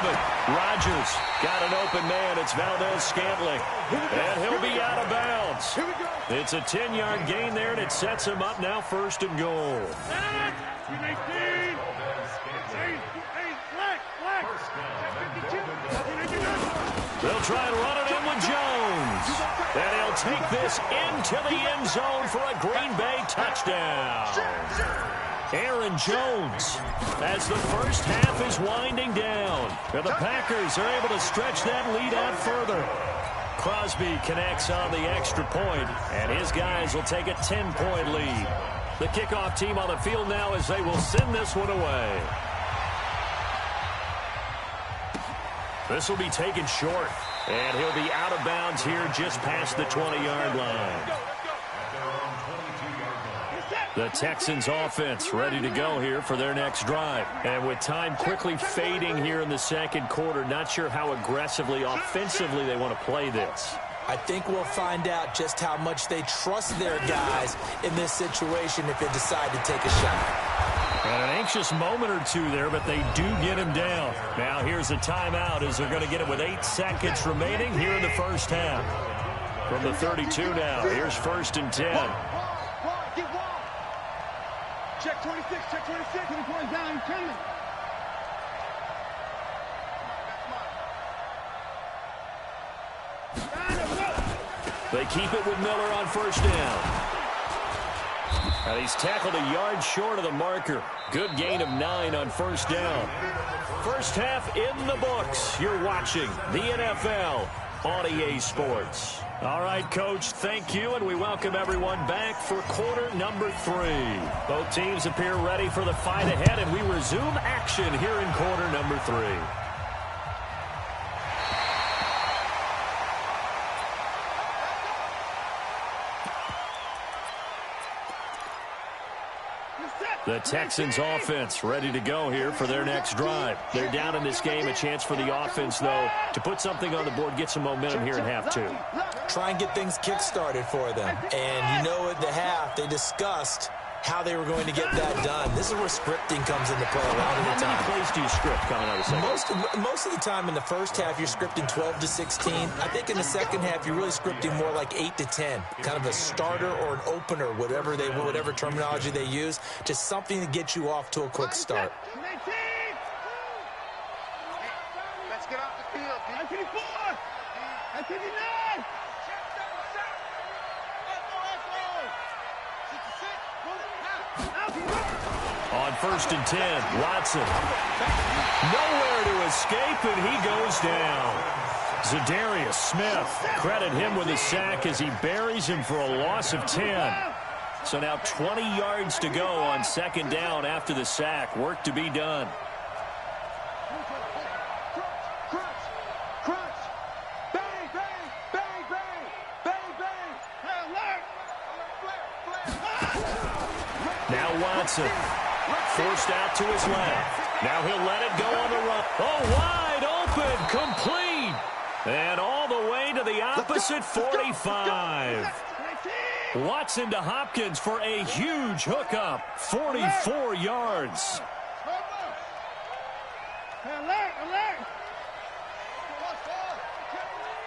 Rodgers got an open man. It's Valdez-Scantling. And he'll be out of bounds. Here we go. It's a 10-yard gain there, and it sets him up now first and goal. They'll try and run it in with Jones. And he'll take this into the end zone for a Green Bay touchdown. Aaron Jones as the first half is winding down. And the Packers are able to stretch that lead out further. Crosby connects on the extra point, and his guys will take a 10-point lead. The kickoff team on the field now as they will send this one away. This will be taken short, and he'll be out of bounds here just past the 20-yard line. The Texans offense ready to go here for their next drive. And with time quickly fading here in the second quarter, not sure how aggressively, offensively they want to play this. I think we'll find out just how much they trust their guys in this situation if they decide to take a shot. And an anxious moment or two there, but they do get him down. Now here's a timeout as they're going to get it with 8 seconds remaining here in the first half. From the 32 now, here's 1st and 10. Check 26, check 26. 24 down, coming. They keep it with Miller on first down. And he's tackled a yard short of the marker. Good gain of 9 on first down. First half in the books. You're watching the NFL on EA Sports. All right, Coach, thank you, and we welcome everyone back for quarter number 3. Both teams appear ready for the fight ahead, and we resume action here in quarter number 3. The Texans offense ready to go here for their next drive. They're down in this game. A chance for the offense, though, to put something on the board, get some momentum here in half 2. Try and get things kick-started for them. And you know at the half, they discussed how they were going to get that done. This is where scripting comes into play a lot of the time. How many plays do you script coming out of the second? Most of the time in the first half, you're scripting 12 to 16. I think in the second half, you're really scripting more like 8 to 10. Kind of a starter or an opener, whatever terminology they use. Just something to get you off to a quick start. Let's get off the field. 94. 59. On 1st and 10, Watson. Nowhere to escape, and he goes down. Zadarius Smith, credit him with a sack as he buries him for a loss of 10. So now 20 yards to go on 2nd down after the sack. Work to be done. Now Watson, forced out to his left. Now he'll let it go on the run. Oh, wide open. open, complete. And all the way to the opposite 45. Watson to Hopkins for a huge hookup. 44 yards. Alert, alert.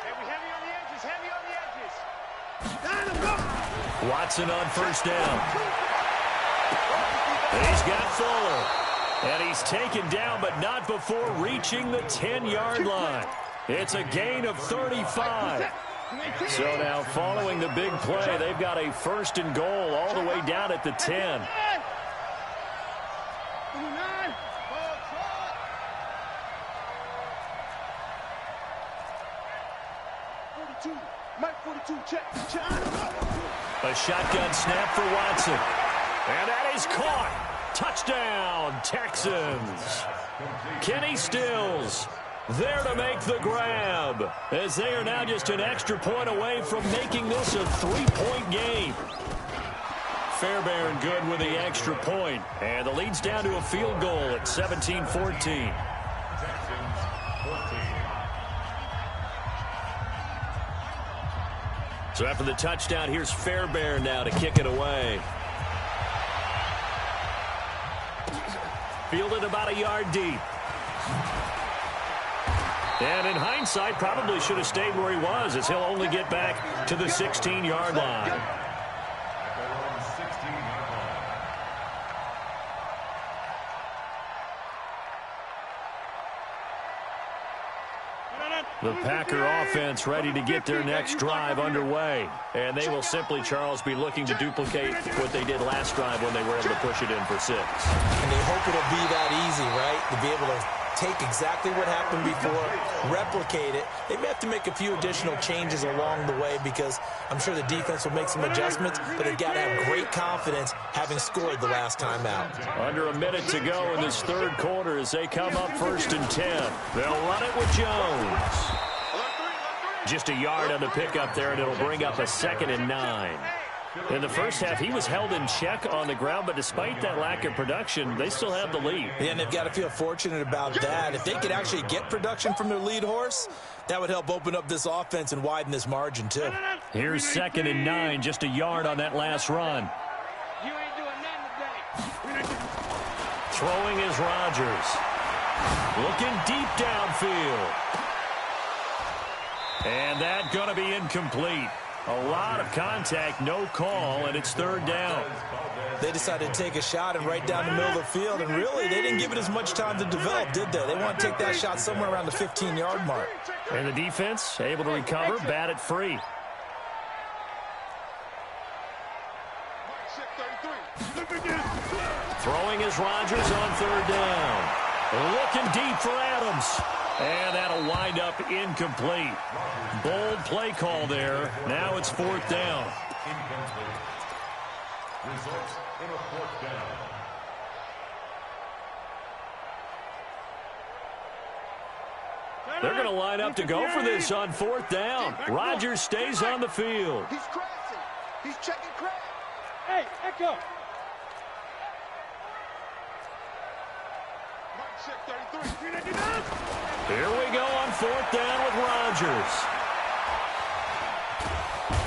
Heavy on the edges, heavy on the edges. Watson on first down. He's got Fuller. And he's taken down, but not before reaching the 10-yard line. It's a gain of 35. So now following the big play, they've got a first and goal all the way down at the 10. A shotgun snap for Watson. And that is caught. Touchdown, Texans. Kenny Stills there to make the grab, as they are now just an extra point away from making this a 3-point game. Fairbairn good with the extra point, and the lead's down to a field goal at 17-14. Texans 14. So after the touchdown, here's Fairbairn now to kick it away. Fielded about a yard deep. And in hindsight, probably should have stayed where he was, as he'll only get back to the 16-yard line. At their own 16-yard line. The Packer offense ready to get their next drive underway. And they will simply, Charles, be looking to duplicate what they did last drive when they were able to push it in for 6. And they hope it'll be that easy, right? To be able to take exactly what happened before, replicate it. They may have to make a few additional changes along the way because I'm sure the defense will make some adjustments, but they've got to have great confidence having scored the last time out. Under a minute to go in this third quarter as they come up 1st and 10. They'll run it with Jones. Just a yard on the pickup there, and it'll bring up a 2nd and 9. In the first half, he was held in check on the ground, but despite that lack of production, they still have the lead. Yeah, and they've got to feel fortunate about that. If they could actually get production from their lead horse, that would help open up this offense and widen this margin, too. Here's 2nd and 9, just a yard on that last run. You ain't doing nothing today. Throwing is Rodgers. Looking deep downfield. And that going to be incomplete. A lot of contact, no call, and it's 3rd down. They decided to take a shot and right down the middle of the field, and really, they didn't give it as much time to develop, did they? They want to take that shot somewhere around the 15-yard mark. And the defense able to recover, bat it free. Throwing is Rodgers on 3rd down. Looking deep for Adams. And that'll wind up incomplete. Bold play call there. Now it's 4th down. Incomplete. Results in a 4th down. They're going to line up to go for this on 4th down. Rodgers stays on the field. He's crashing. He's checking crash. Hey, Echo. Here we go on 4th down with Rodgers.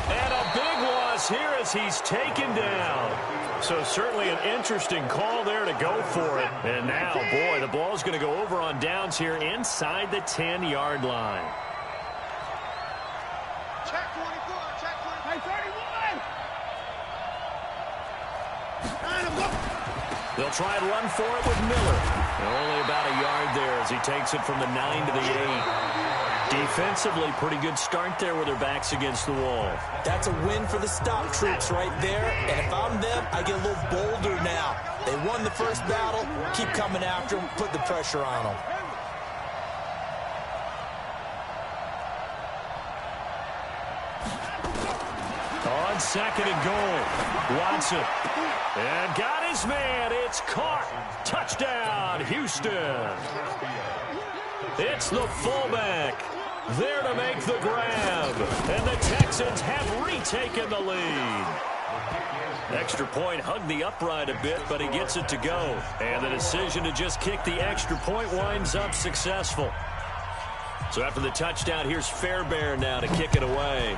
And a big loss here as he's taken down. So certainly an interesting call there to go for it. And now, boy, the ball's going to go over on downs here inside the 10-yard line. Check 24, check 24. Hey, 31. They'll try and run for it with Miller. Only about a yard there as he takes it from the 9 to the 8. Defensively, pretty good start there with their backs against the wall. That's a win for the stop troops right there. And if I'm them, I get a little bolder now. They won the first battle. Keep coming after them. Put the pressure on them. On 2nd and goal, Watson. And got his man. It's caught. Touchdown, Houston. It's the fullback there to make the grab. And the Texans have retaken the lead. Extra point hugged the upright a bit, but he gets it to go. And the decision to just kick the extra point winds up successful. So after the touchdown, here's Fairbairn now to kick it away.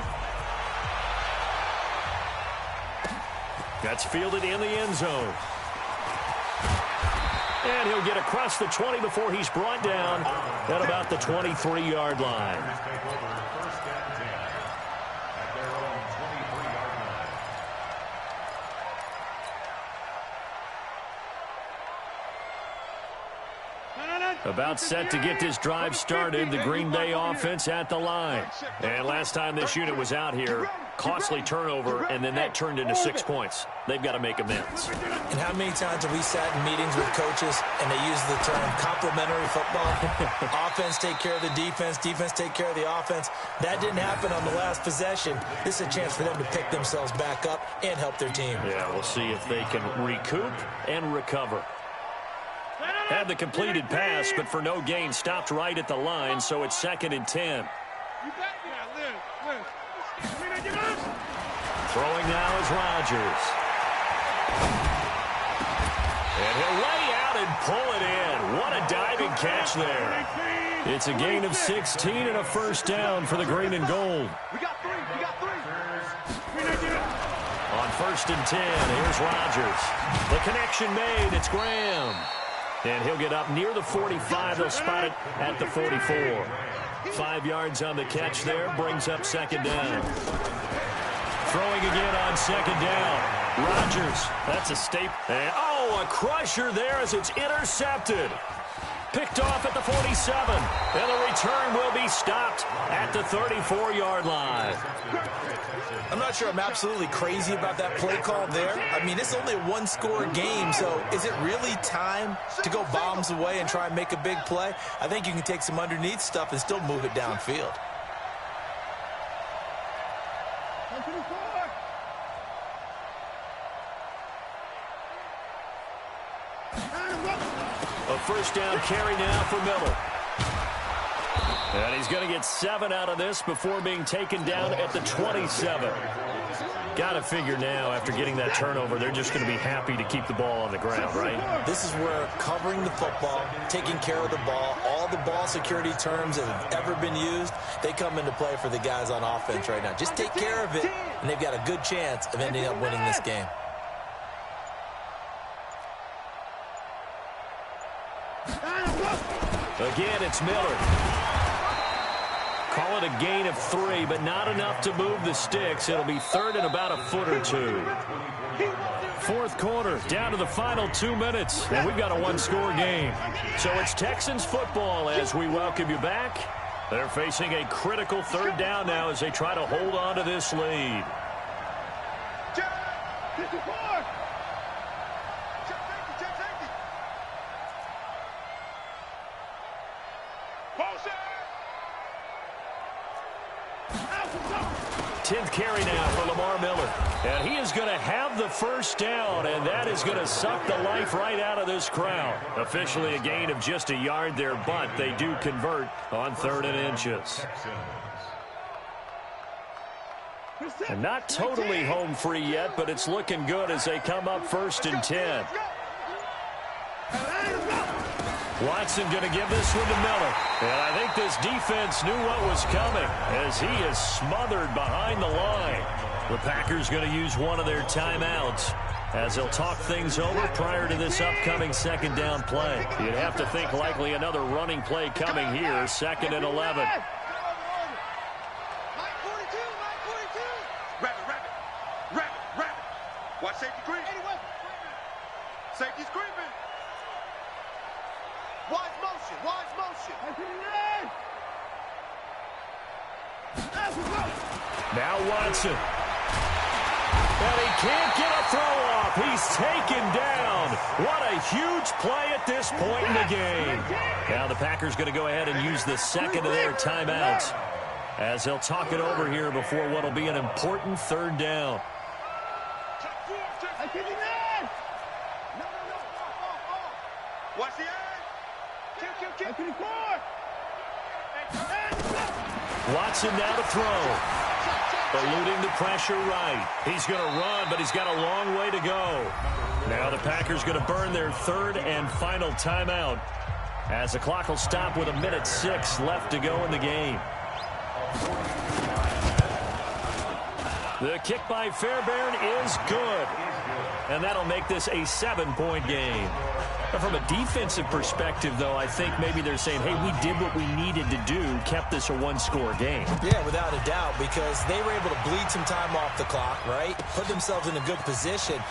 That's fielded in the end zone. And he'll get across the 20 before he's brought down at about the 23-yard line. About set to get this drive started, the Green Bay offense at the line. And last time this unit was out here, costly turnover, and then that turned into 6 points. They've got to make amends. And how many times have we sat in meetings with coaches and they use the term complementary football? Offense take care of the defense, defense take care of the offense. That didn't happen on the last possession. This is a chance for them to pick themselves back up and help their team. Yeah, we'll see if they can recoup and recover. Had the completed pass, but for no gain, stopped right at the line, so it's 2nd and 10. Throwing now is Rodgers. And he'll lay out and pull it in. What a diving catch there. It's a gain of 16 and a first down for the green and gold. We got three. On 1st and 10, here's Rodgers. The connection made. It's Graham. And he'll get up near the 45. They'll spot it at the 44. 5 yards on the catch there. Brings up 2nd down. Throwing again on 2nd down. Rodgers. That's a staple. And, a crusher there as it's intercepted. Picked off at the 47. And the return will be stopped at the 34-yard line. I'm not sure I'm absolutely crazy about that play call there. I mean, it's only a one-score game, so is it really time to go bombs away and try and make a big play? I think you can take some underneath stuff and still move it downfield. A first down carry now for Miller. And he's going to get 7 out of this before being taken down at the 27. Got to figure now, after getting that turnover, they're just going to be happy to keep the ball on the ground, right? This is where covering the football, taking care of the ball, all the ball security terms that have ever been used, they come into play for the guys on offense right now. Just take care of it, and they've got a good chance of ending up winning this game. Again, it's Miller. Call it a gain of 3, but not enough to move the sticks. It'll be 3rd and about a foot or 2. 4th quarter, down to the final 2 minutes, and we've got a one-score game. So it's Texans football as we welcome you back. They're facing a critical 3rd down now as they try to hold on to this lead. Tenth carry now for Lamar Miller. And he is going to have the first down, and that is going to suck the life right out of this crowd. Officially a gain of just a yard there, but they do convert on 3rd and inches. And not totally home free yet, but it's looking good as they come up 1st and 10. Watson going to give this one to Miller. And I think this defense knew what was coming as he is smothered behind the line. The Packers going to use one of their timeouts as they'll talk things over prior to this upcoming 2nd down play. You'd have to think likely another running play coming here, 2nd and 11. Watch safety creep. Safety's creeping. Wide motion. Now Watson. And he can't get a throw off. He's taken down. What a huge play at this point in the game. Now the Packers going to go ahead and use the 2nd of their timeouts as they'll talk it over here before what will be an important 3rd down. Watch the edge. Watson now to throw. Eluding the pressure right. He's going to run, but he's got a long way to go. Now the Packers going to burn their 3rd and final timeout As the clock will stop with 1:06 left to go in the game. The kick by Fairbairn is good. And that'll make this a 7-point game. But from a defensive perspective, though, I think maybe they're saying, hey, we did what we needed to do, kept this a one-score game. Yeah, without a doubt, because they were able to bleed some time off the clock, right? Put themselves in a good position,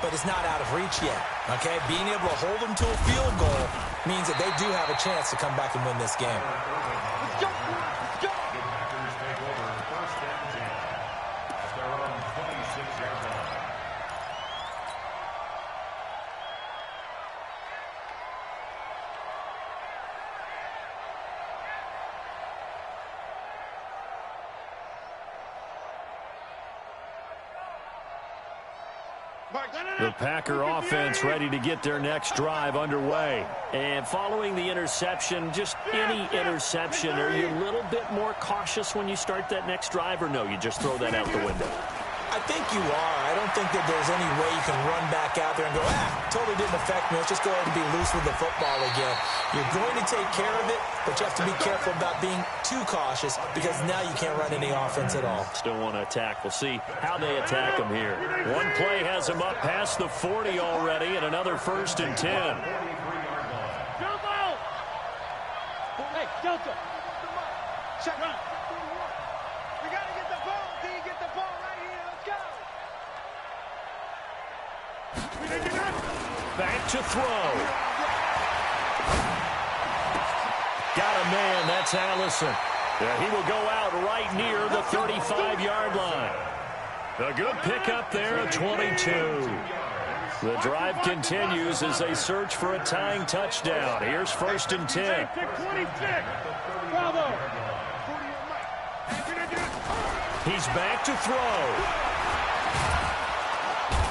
but it's not out of reach yet, okay? Being able to hold them to a field goal means that they do have a chance to come back and win this game. Let's go. Let's go. The Packers take over first and 10 at their own 26-yard line. The Packer offense ready to get their next drive underway. And following the interception, just any interception, are you a little bit more cautious when you start that next drive, or no, you just throw that out the window? I think you are. I don't think that there's any way you can run back out there and go, totally didn't affect me. Let's just go ahead and be loose with the football again. You're going to take care of it, but you have to be careful about being too cautious because now you can't run any offense at all. Still want to attack. We'll see how they attack them here. One play has them up past the 40 already, and another 1st and 10. Jump out! Hey, Delta! Check. Run. We got to get the ball. D, get the ball right here. Let's go. Back to throw. Got a man. That's Allison. Yeah, he will go out right near the 35-yard line. A good pickup there at 22. The drive continues as they search for a tying touchdown. Here's 1st and 10. Bravo! He's back to throw.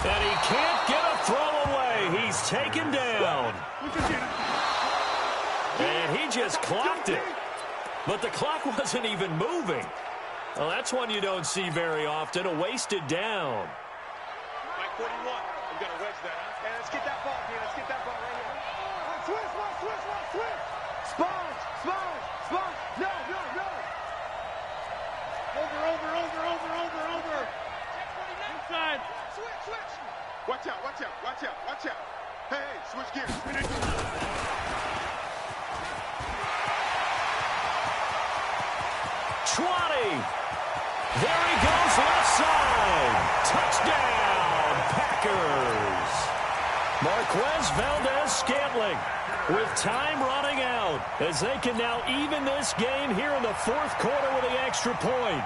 And he can't get a throw away. He's taken down. And he just clocked it. But the clock wasn't even moving. Well, that's one you don't see very often, a wasted down. Mike 41. We got to wedge that, huh? Hey, let's get that ball, D. Let's get that ball right here. Switch. Sponge. No. Over. Inside. Switch. Watch out. Hey, switch gears. There he goes, left side. Touchdown, Packers. Marquez Valdez-Scantling with time running out as they can now even this game here in the 4th quarter with the extra point.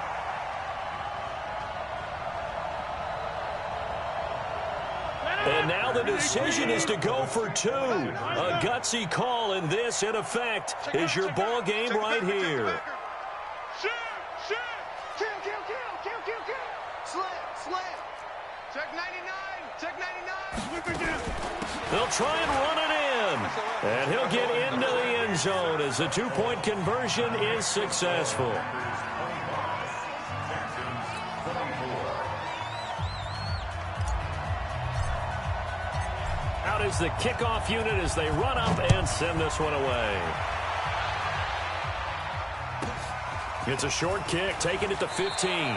And now the decision is to go for 2. A gutsy call, and this, in effect, is your ball game right here. Shoot. Kill. Slam. Check 99. They'll try and run it in. And he'll get into the end zone as the 2-point conversion is successful. Out is the kickoff unit as they run up and send this one away. It's a short kick, taking it to 15.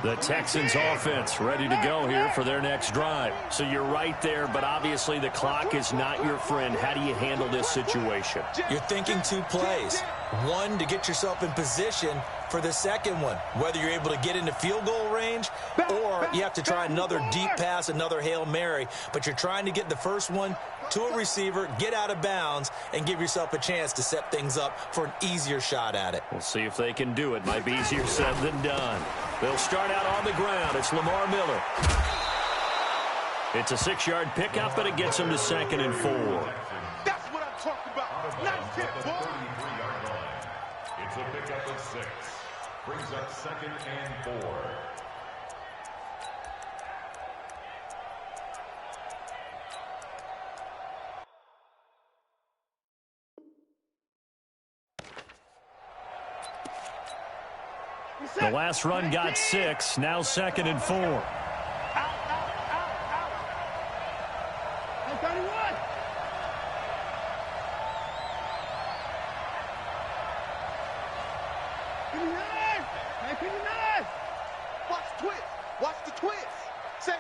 The Texans offense ready to go here for their next drive. So you're right there, but obviously the clock is not your friend. How do you handle this situation? You're thinking 2 plays. One, to get yourself in position for the second one, whether you're able to get into field goal range or you have to try another deep pass, another Hail Mary, but you're trying to get the first one to a receiver, get out of bounds, and give yourself a chance to set things up for an easier shot at it. We'll see if they can do it. Might be easier said than done. They'll start out on the ground. It's Lamar Miller. It's a 6-yard pickup, but it gets him to 2nd and 4. That's what I'm talking about. Nice hit, boy. It's a pickup of 6. Brings up 2nd and 4. The last run got 6. Now 2nd and 4. Out. Hey, 31. Give me 9. Hey, give me 9. Watch the twist. Watch the twist. Save.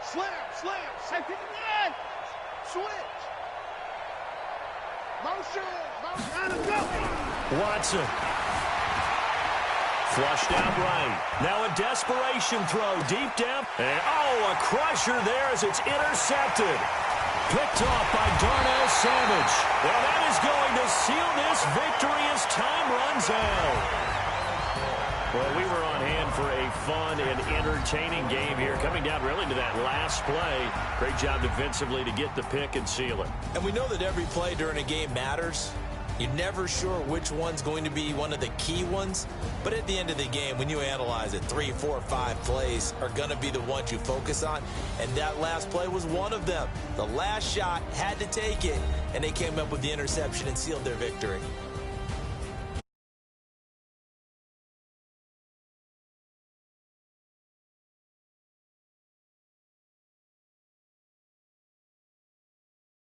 Slam. Hey, give me 9. Switch. Motion. Let's go. Watson. Flushed out right. Now a desperation throw deep down. And, a crusher there as it's intercepted. Picked off by Darnell Savage. Well, that is going to seal this victory as time runs out. Well, we were on hand for a fun and entertaining game here. Coming down really to that last play. Great job defensively to get the pick and seal it. And we know that every play during a game matters. You're never sure which one's going to be one of the key ones. But at the end of the game, when you analyze it, 3, 4, 5 plays are going to be the ones you focus on. And that last play was one of them. The last shot had to take it, and they came up with the interception and sealed their victory.